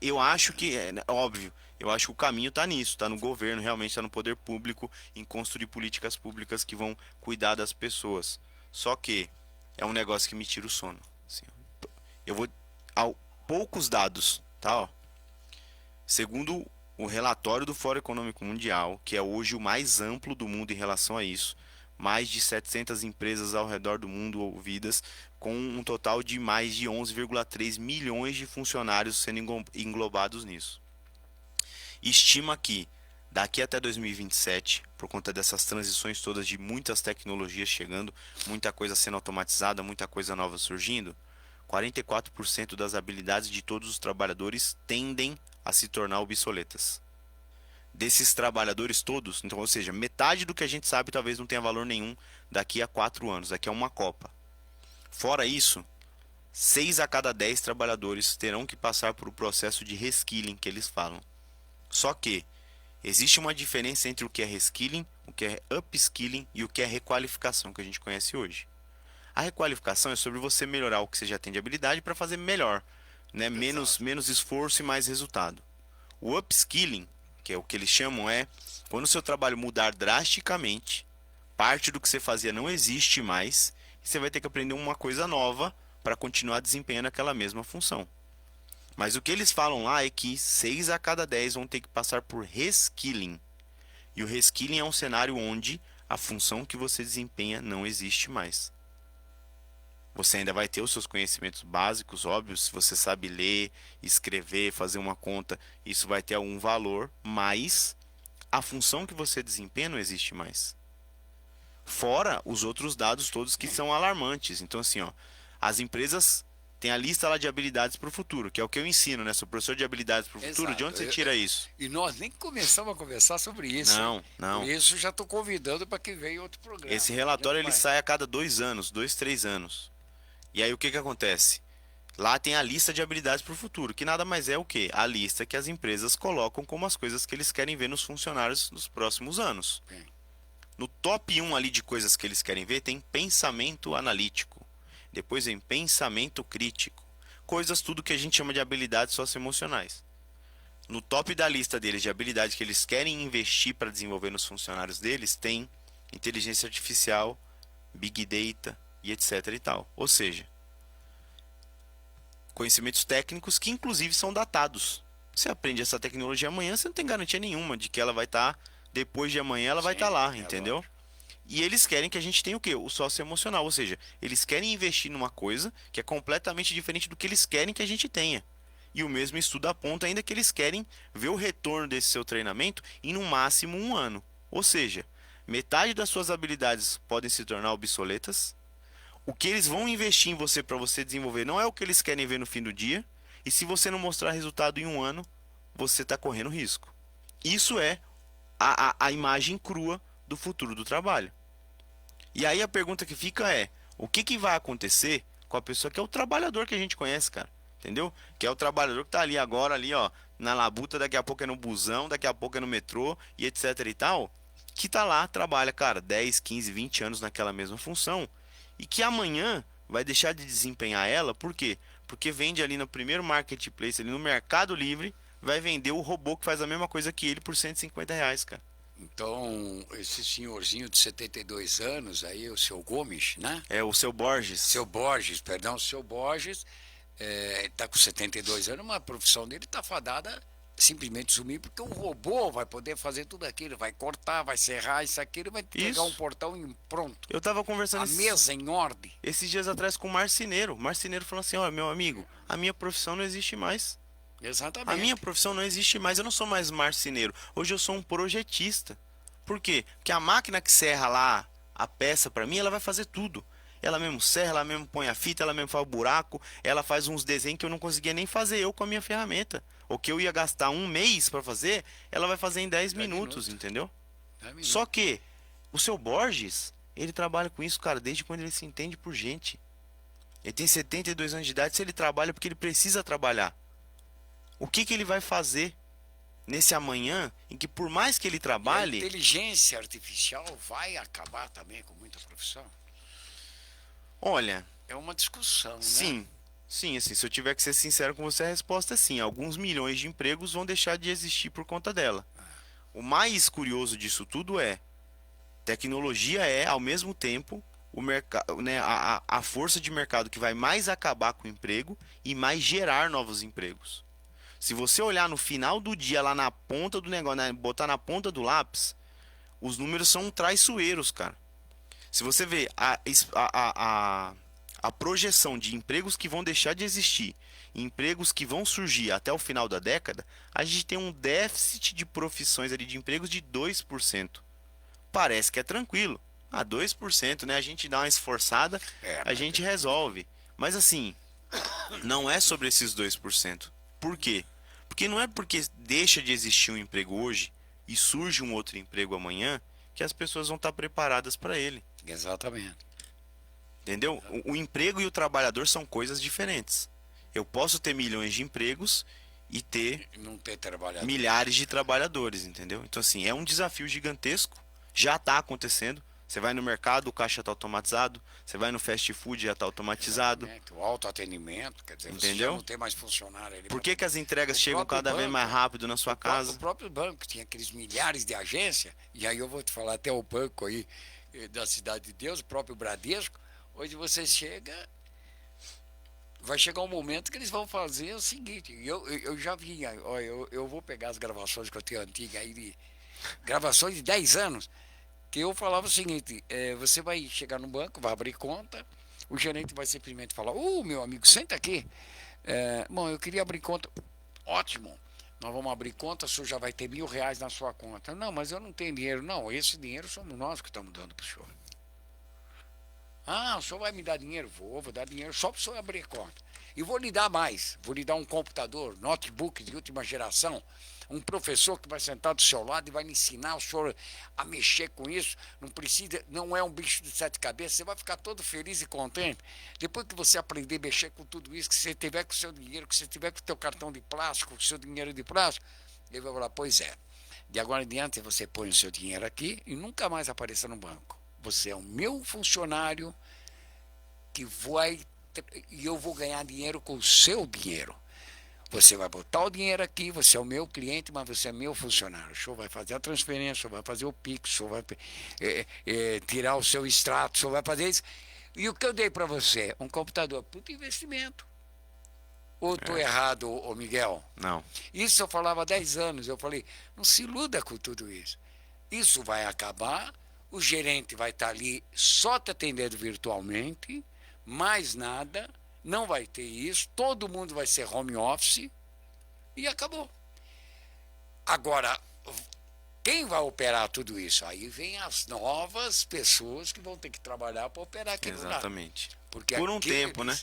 Eu acho que, óbvio, eu acho que o caminho está nisso, está no governo, realmente está no poder público, em construir políticas públicas que vão cuidar das pessoas. Só que é um negócio que me tira o sono. Assim, eu vou poucos dados, tá? Segundo o relatório do Fórum Econômico Mundial, que é hoje o mais amplo do mundo em relação a isso, mais de 700 empresas ao redor do mundo ouvidas, com um total de mais de 11,3 milhões de funcionários sendo englobados nisso. Estima que daqui até 2027, por conta dessas transições todas de muitas tecnologias chegando, muita coisa sendo automatizada, muita coisa nova surgindo, 44% das habilidades de todos os trabalhadores tendem a se tornar obsoletas. Desses trabalhadores todos, então, ou seja, metade do que a gente sabe talvez não tenha valor nenhum daqui a 4 anos, daqui a uma Copa. Fora isso, 6 a cada 10 trabalhadores terão que passar por um processo de reskilling, que eles falam. Só que existe uma diferença entre o que é reskilling, o que é upskilling e o que é requalificação, que a gente conhece hoje. A requalificação é sobre você melhorar o que você já tem de habilidade para fazer melhor, né? Menos esforço e mais resultado. O upskilling, que é o que eles chamam, é quando o seu trabalho mudar drasticamente, parte do que você fazia não existe mais, e você vai ter que aprender uma coisa nova para continuar desempenhando aquela mesma função. Mas o que eles falam lá é que 6 a cada 10 vão ter que passar por reskilling. E o reskilling é um cenário onde a função que você desempenha não existe mais. Você ainda vai ter os seus conhecimentos básicos, óbvio, se você sabe ler, escrever, fazer uma conta, isso vai ter algum valor, mas a função que você desempenha não existe mais. Fora os outros dados todos que são alarmantes. Então, assim, as empresas tem a lista lá de habilidades para o futuro, que é o que eu ensino, né? Sou professor de habilidades para o futuro. Exato. De onde você tira isso? E nós nem começamos a conversar sobre isso. Não, não. Por isso já estou convidando para que venha outro programa. Esse relatório ele sai a cada 2 anos, 2, 3 anos. E aí o que acontece? Lá tem a lista de habilidades para o futuro, que nada mais é o que? A lista que as empresas colocam como as coisas que eles querem ver nos funcionários nos próximos anos. Bem. No top 1 ali de coisas que eles querem ver tem pensamento analítico. Depois vem pensamento crítico. Coisas tudo que a gente chama de habilidades socioemocionais. No top da lista deles de habilidades que eles querem investir para desenvolver nos funcionários deles tem inteligência artificial, big data e etc e tal. Ou seja, conhecimentos técnicos que inclusive são datados. Você aprende essa tecnologia amanhã, você não tem garantia nenhuma de que ela vai estar depois de amanhã, ela vai estar lá, entendeu? Lógico. E eles querem que a gente tenha o quê? O socioemocional, ou seja, eles querem investir numa coisa que é completamente diferente do que eles querem que a gente tenha. E o mesmo estudo aponta ainda que eles querem ver o retorno desse seu treinamento em no máximo 1 ano. Ou seja, metade das suas habilidades podem se tornar obsoletas. O que eles vão investir em você para você desenvolver não é o que eles querem ver no fim do dia. E se você não mostrar resultado em 1 ano, você está correndo risco. Isso é a imagem crua do futuro do trabalho. E aí a pergunta que fica é, o que vai acontecer com a pessoa que é o trabalhador que a gente conhece, cara? Entendeu? Que é o trabalhador que tá ali agora, ali, ó, na labuta, daqui a pouco é no busão, daqui a pouco é no metrô e etc e tal, que tá lá, trabalha, cara, 10, 15, 20 anos naquela mesma função e que amanhã vai deixar de desempenhar ela, por quê? Porque vende ali no primeiro marketplace, ali no Mercado Livre, vai vender o robô que faz a mesma coisa que ele por R$ 150, cara. Então, esse senhorzinho de 72 anos aí, o seu Gomes, né? É o seu Borges. Seu Borges, perdão, seu Borges, está com 72 anos, mas a profissão dele está fadada simplesmente sumir, porque o robô vai poder fazer tudo aquilo, vai cortar, vai serrar isso, aquilo, vai pegar um portão e pronto. Eu tava conversando a mesa em ordem. Esses dias atrás com o marceneiro. O marceneiro falou assim, olha, meu amigo, a minha profissão não existe mais. Exatamente. A minha profissão não existe mais, eu não sou mais marceneiro. Hoje eu sou um projetista. Por quê? Porque a máquina que serra lá a peça para mim, ela vai fazer tudo. Ela mesmo serra, ela mesmo põe a fita, ela mesmo faz o buraco, ela faz uns desenhos que eu não conseguia nem fazer eu com a minha ferramenta. O que eu ia gastar 1 mês para fazer, ela vai fazer em 10 minutos, entendeu? Só que o seu Borges, ele trabalha com isso, cara, desde quando ele se entende por gente. Ele tem 72 anos de idade, se ele trabalha porque ele precisa trabalhar. O que ele vai fazer nesse amanhã em que por mais que ele trabalhe... E a inteligência artificial vai acabar também com muita profissão? Olha... É uma discussão, né? Sim, assim, se eu tiver que ser sincero com você, a resposta é sim. Alguns milhões de empregos vão deixar de existir por conta dela. O mais curioso disso tudo é... Tecnologia é, ao mesmo tempo, o mercado, né, a força de mercado que vai mais acabar com o emprego e mais gerar novos empregos. Se você olhar no final do dia, lá na ponta do negócio, né, botar na ponta do lápis, os números são traiçoeiros, cara. Se você vê a projeção de empregos que vão deixar de existir, empregos que vão surgir até o final da década, a gente tem um déficit de profissões ali de empregos de 2%. Parece que é tranquilo. 2%, né? A gente dá uma esforçada, a gente resolve. Mas assim, não é sobre esses 2%. Por quê? Porque não é porque deixa de existir um emprego hoje e surge um outro emprego amanhã que as pessoas vão estar preparadas para ele. Exatamente. Entendeu? O emprego e o trabalhador são coisas diferentes. Eu posso ter milhões de empregos e não ter trabalhador. Milhares de trabalhadores, entendeu? Então assim, é um desafio gigantesco. Já está acontecendo. Você vai no mercado, o caixa está automatizado. Você vai no fast food, já está automatizado. Exatamente. O autoatendimento, quer dizer, entendeu? Você já não tem mais funcionário ali. Por que as entregas chegam cada vez mais rápido na sua casa? O próprio banco tinha aqueles milhares de agências, e aí eu vou te falar até o banco aí da Cidade de Deus, o próprio Bradesco, onde você chega, vai chegar um momento que eles vão fazer o seguinte, eu já vi, eu vou pegar as gravações que eu tenho antigas aí, gravações de 10 anos, que eu falava o seguinte, você vai chegar no banco, vai abrir conta, o gerente vai simplesmente falar, meu amigo, senta aqui, bom, eu queria abrir conta, ótimo, nós vamos abrir conta, o senhor já vai ter R$1.000 na sua conta. Não, mas eu não tenho dinheiro. Não, esse dinheiro somos nós que estamos dando para o senhor. Ah, o senhor vai me dar dinheiro? Vou dar dinheiro só para o senhor abrir conta. E vou lhe dar mais, vou lhe dar um computador, notebook de última geração, um professor que vai sentar do seu lado e vai lhe ensinar o senhor a mexer com isso. Não precisa, não é um bicho de 7 cabeças, você vai ficar todo feliz e contente. Depois que você aprender a mexer com tudo isso, que você tiver com o seu dinheiro, que você tiver com o seu cartão de plástico, com o seu dinheiro de plástico, ele vai falar, pois é, de agora em diante você põe o seu dinheiro aqui e nunca mais apareça no banco. Você é o meu funcionário que vai e eu vou ganhar dinheiro com o seu dinheiro. Você vai botar o dinheiro aqui, você é o meu cliente, mas você é meu funcionário. O senhor vai fazer a transferência, o senhor vai fazer o Pix, o senhor vai tirar o seu extrato, o senhor vai fazer isso. E o que eu dei para você? Um computador, puto investimento. Ou estou errado, ô Miguel? Não. Isso eu falava há 10 anos. Eu falei, não se iluda com tudo isso. Isso vai acabar, o gerente vai estar ali só te atendendo virtualmente, mais nada, não vai ter isso, todo mundo vai ser home office e acabou. Agora, quem vai operar tudo isso? Aí vem as novas pessoas que vão ter que trabalhar para operar aquilo lá. Exatamente. Porque por um tempo, né?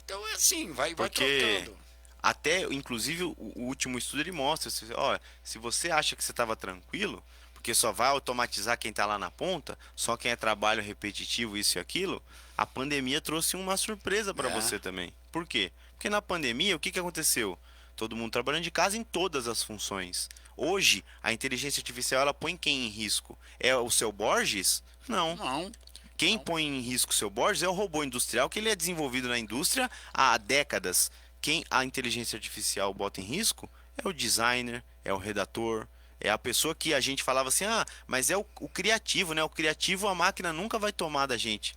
Então é assim, vai Porque trocando. até, inclusive, o último estudo ele mostra, se você acha que você estava tranquilo, porque só vai automatizar quem está lá na ponta, só quem é trabalho repetitivo, isso e aquilo, a pandemia trouxe uma surpresa para você também. Por quê? Porque na pandemia, o que aconteceu? Todo mundo trabalhando de casa em todas as funções. Hoje, a inteligência artificial, ela põe quem em risco? É o seu Borges? Não. Não. Quem põe em risco o seu Borges é o robô industrial, que ele é desenvolvido na indústria há décadas. Quem a inteligência artificial bota em risco é o designer, é o redator, é a pessoa que a gente falava assim, mas é o criativo, né? O criativo a máquina nunca vai tomar da gente.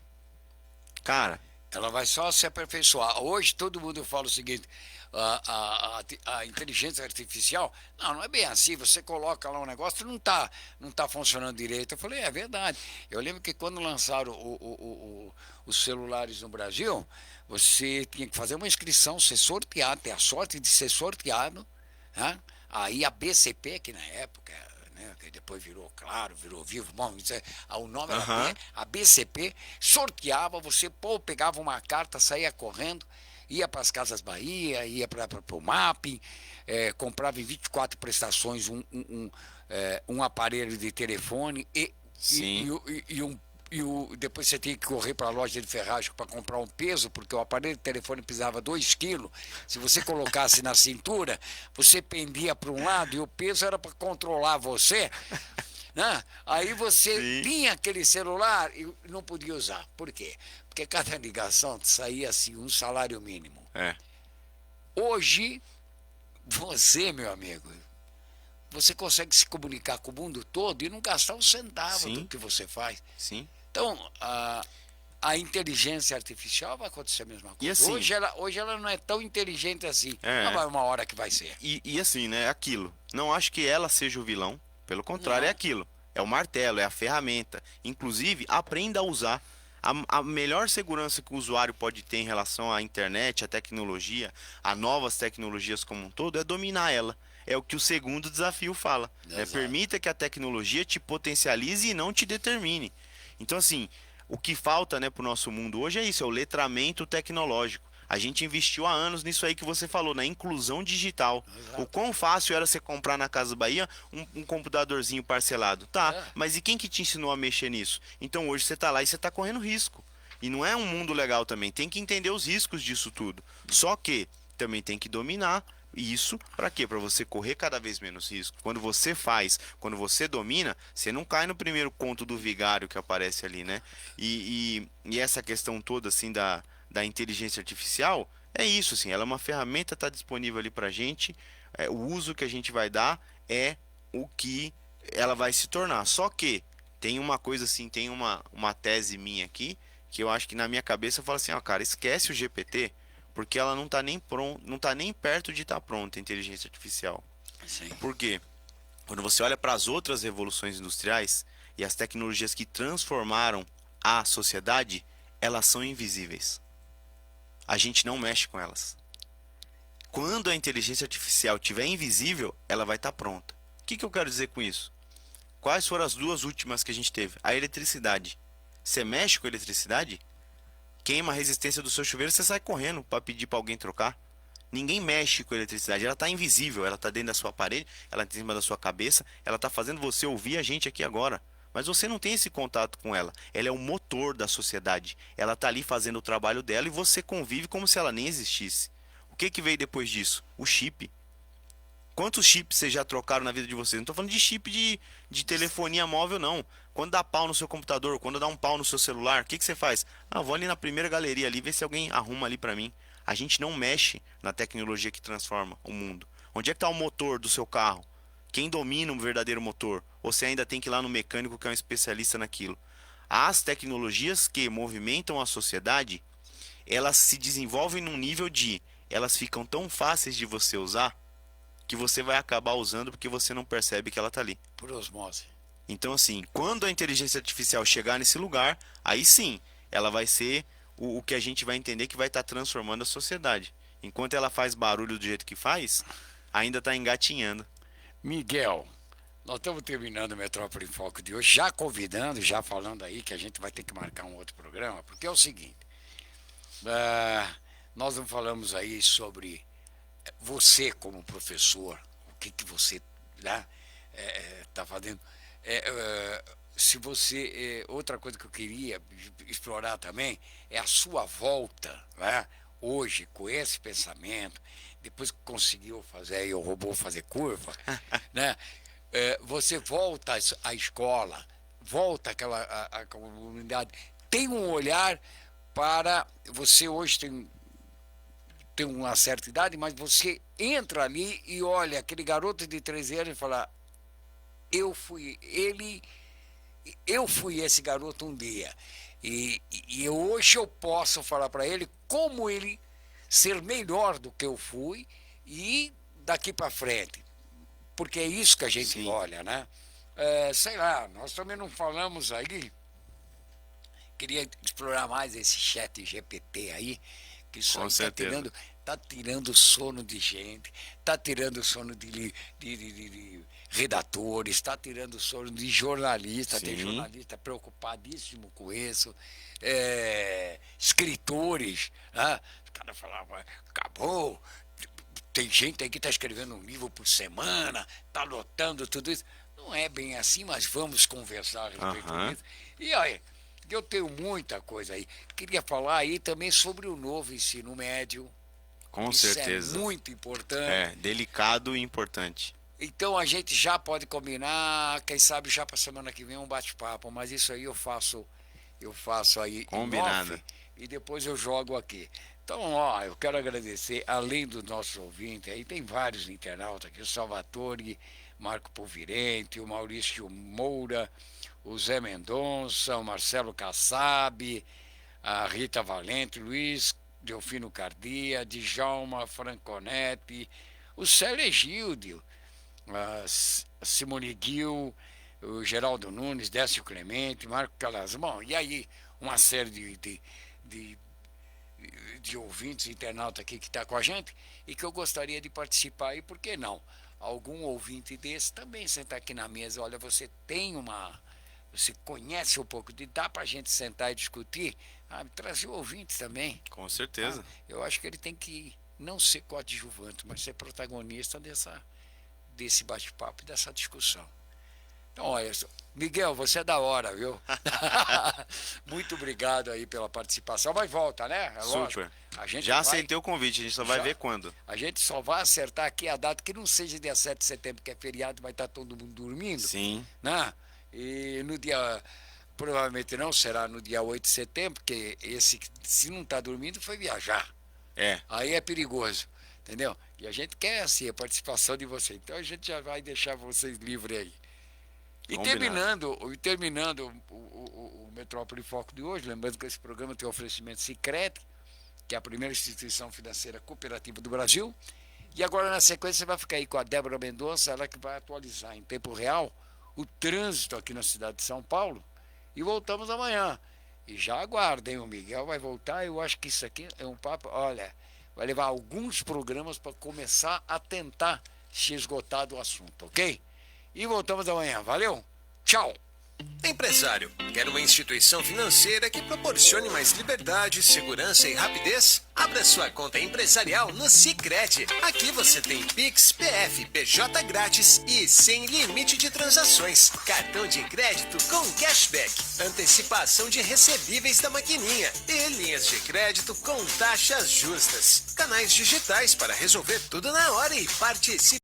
Cara... Ela vai só se aperfeiçoar. Hoje todo mundo fala o seguinte, a inteligência artificial, não é bem assim, você coloca lá um negócio e não tá funcionando direito. Eu falei, é verdade. Eu lembro que quando lançaram os celulares no Brasil, você tinha que fazer uma inscrição, ser sorteado, ter a sorte de ser sorteado, né? Aí a BCP, que na época, né, que depois virou Claro, virou Vivo, bom, o nome era a BCP, sorteava, você pegava uma carta, saía correndo, ia para as Casas Bahia, ia para o Mapping, comprava em 24 prestações um aparelho de telefone depois você tinha que correr para a loja de ferragem para comprar um peso, porque o aparelho de telefone pesava 2 quilos. Se você colocasse na cintura, você pendia para um lado e o peso era para controlar você. Né? Aí você tinha aquele celular e não podia usar. Por quê? Porque cada ligação saía assim, um salário mínimo. Hoje, você, meu amigo, você consegue se comunicar com o mundo todo e não gastar um centavo do que você faz. Sim. Então, a inteligência artificial vai acontecer a mesma coisa. E assim, hoje ela não é tão inteligente assim. Mas vai uma hora que vai ser. E assim, né? Aquilo. Não acho que ela seja o vilão. Pelo contrário, é aquilo. É o martelo, é a ferramenta. Inclusive, aprenda a usar. A melhor segurança que o usuário pode ter em relação à internet, à tecnologia, a novas tecnologias como um todo, é dominar ela. É o que o segundo desafio fala. Né? Permita que a tecnologia te potencialize e não te determine. Então, assim, o que falta, né, para o nosso mundo hoje é isso, é o letramento tecnológico. A gente investiu há anos nisso aí que você falou, na inclusão digital. O quão fácil era você comprar na Casa Bahia um computadorzinho parcelado. Mas e quem que te ensinou a mexer nisso? Então hoje você está lá e você está correndo risco. E não é um mundo legal também. Tem que entender os riscos disso tudo. Só que também tem que dominar isso. Para quê? Para você correr cada vez menos risco. Quando você faz, quando você domina, você não cai no primeiro conto do vigário que aparece ali, né? E essa questão toda assim da inteligência artificial, é isso, assim, ela é uma ferramenta, está disponível ali para a gente, o uso que a gente vai dar é o que ela vai se tornar. Só que tem uma coisa assim, tem uma tese minha aqui, que eu acho que na minha cabeça eu falo assim, cara, esquece o GPT, porque ela não está nem não tá nem perto de estar pronta, a inteligência artificial. Sim. Por quê? Quando você olha para as outras revoluções industriais e as tecnologias que transformaram a sociedade, elas são invisíveis. A gente não mexe com elas. Quando a inteligência artificial estiver invisível, ela vai estar pronta. O que eu quero dizer com isso? Quais foram as duas últimas que a gente teve? A eletricidade. Você mexe com eletricidade, queima a resistência do seu chuveiro, você sai correndo para pedir para alguém trocar. Ninguém mexe com eletricidade, ela está invisível, ela está dentro da sua parede, ela está em cima da sua cabeça, ela está fazendo você ouvir a gente aqui agora. Mas você não tem esse contato com ela. Ela é o motor da sociedade. Ela está ali fazendo o trabalho dela e você convive como se ela nem existisse. O que veio depois disso? O chip. Quantos chips vocês já trocaram na vida de vocês? Não estou falando de chip de telefonia móvel, não. Quando dá pau no seu computador, quando dá um pau no seu celular, o que você faz? Vou ali na primeira galeria ali, ver se alguém arruma ali para mim. A gente não mexe na tecnologia que transforma o mundo. Onde é que está o motor do seu carro? Quem domina um verdadeiro motor? Ou você ainda tem que ir lá no mecânico que é um especialista naquilo? As tecnologias que movimentam a sociedade, elas se desenvolvem num nível de... Elas ficam tão fáceis de você usar que você vai acabar usando porque você não percebe que ela está ali. Por osmose. Então, assim, quando a inteligência artificial chegar nesse lugar, aí sim, ela vai ser o que a gente vai entender que vai estar transformando a sociedade. Enquanto ela faz barulho do jeito que faz, ainda está engatinhando. Miguel, nós estamos terminando o Metrópole em Foco de hoje, já convidando, já falando aí que a gente vai ter que marcar um outro programa, porque é o seguinte, nós não falamos aí sobre você como professor, o que você está fazendo. Se você, outra coisa que eu queria explorar também é a sua volta, né? Hoje, com esse pensamento, depois que conseguiu fazer aí o robô fazer curva, né? Você volta à escola, volta à comunidade, tem um olhar para... Você hoje tem uma certa idade, mas você entra ali e olha aquele garoto de 13 anos e fala: eu fui esse garoto um dia. E hoje eu posso falar para ele como ele ser melhor do que eu fui e daqui para frente. Porque é isso que a gente Sim. olha, né? Sei lá, nós também não falamos aí. Queria explorar mais esse chat GPT aí, que isso Com aí certeza. tá tirando o sono de gente, tá tirando o sono de redatores, está tirando o sono de jornalistas. Tem Sim. jornalista preocupadíssimo com isso, escritores, né? Os caras falavam: acabou, tem gente aí que está escrevendo um livro por semana, está lotando tudo isso. Não é bem assim, mas vamos conversar a respeito disso. E aí, eu tenho muita coisa aí. Queria falar aí também sobre o novo ensino médio. Com Isso certeza. é muito importante. Delicado e importante. Então a gente já pode combinar, quem sabe já para semana que vem um bate-papo, mas isso aí eu faço aí Combinado. em off e depois eu jogo aqui. Então, eu quero agradecer, além dos nossos ouvintes, aí tem vários internautas aqui, o Salvatore, Marco Povirente, o Maurício Moura, o Zé Mendonça, o Marcelo Kassab, a Rita Valente, Luiz Delfino Cardia, Djalma Franconetti, o Célio Gildio, a Simone Gil, o Geraldo Nunes, Décio Clemente, Marco Calazans. Bom, e aí uma série de ouvintes, internautas aqui que está com a gente e que eu gostaria de participar. E por que não? Algum ouvinte desse também sentar aqui na mesa. Olha, você conhece um pouco, dá para a gente sentar e discutir, trazer ouvintes também. Com certeza. Eu acho que ele tem que não ser coadjuvante, mas ser protagonista desse bate-papo e dessa discussão. Então, olha, Miguel, você é da hora, viu? Muito obrigado aí pela participação. Mas volta, né? Super. A gente Já aceitei o convite, a gente só vai ver quando. A gente só vai acertar aqui a data que não seja dia 7 de setembro, que é feriado, vai estar todo mundo dormindo. Sim. Né? E no dia... Provavelmente não será no dia 8 de setembro, porque esse, se não está dormindo, foi viajar. Aí é perigoso, entendeu? E a gente quer, assim, a participação de vocês. Então a gente já vai deixar vocês livres aí. E terminando o Metrópole Foco de hoje, lembrando que esse programa tem oferecimento Sicredi, que é a primeira instituição financeira cooperativa do Brasil. E agora, na sequência, você vai ficar aí com a Débora Mendonça, ela que vai atualizar em tempo real o trânsito aqui na cidade de São Paulo. E voltamos amanhã. E já aguardem, o Miguel vai voltar. Eu acho que isso aqui é um papo, olha, vai levar alguns programas para começar a tentar se esgotar do assunto, ok? E voltamos amanhã. Valeu? Tchau! Empresário, quer uma instituição financeira que proporcione mais liberdade, segurança e rapidez? Abra sua conta empresarial no Sicredi. Aqui você tem Pix, PF, PJ grátis e sem limite de transações. Cartão de crédito com cashback, antecipação de recebíveis da maquininha e linhas de crédito com taxas justas. Canais digitais para resolver tudo na hora e participe.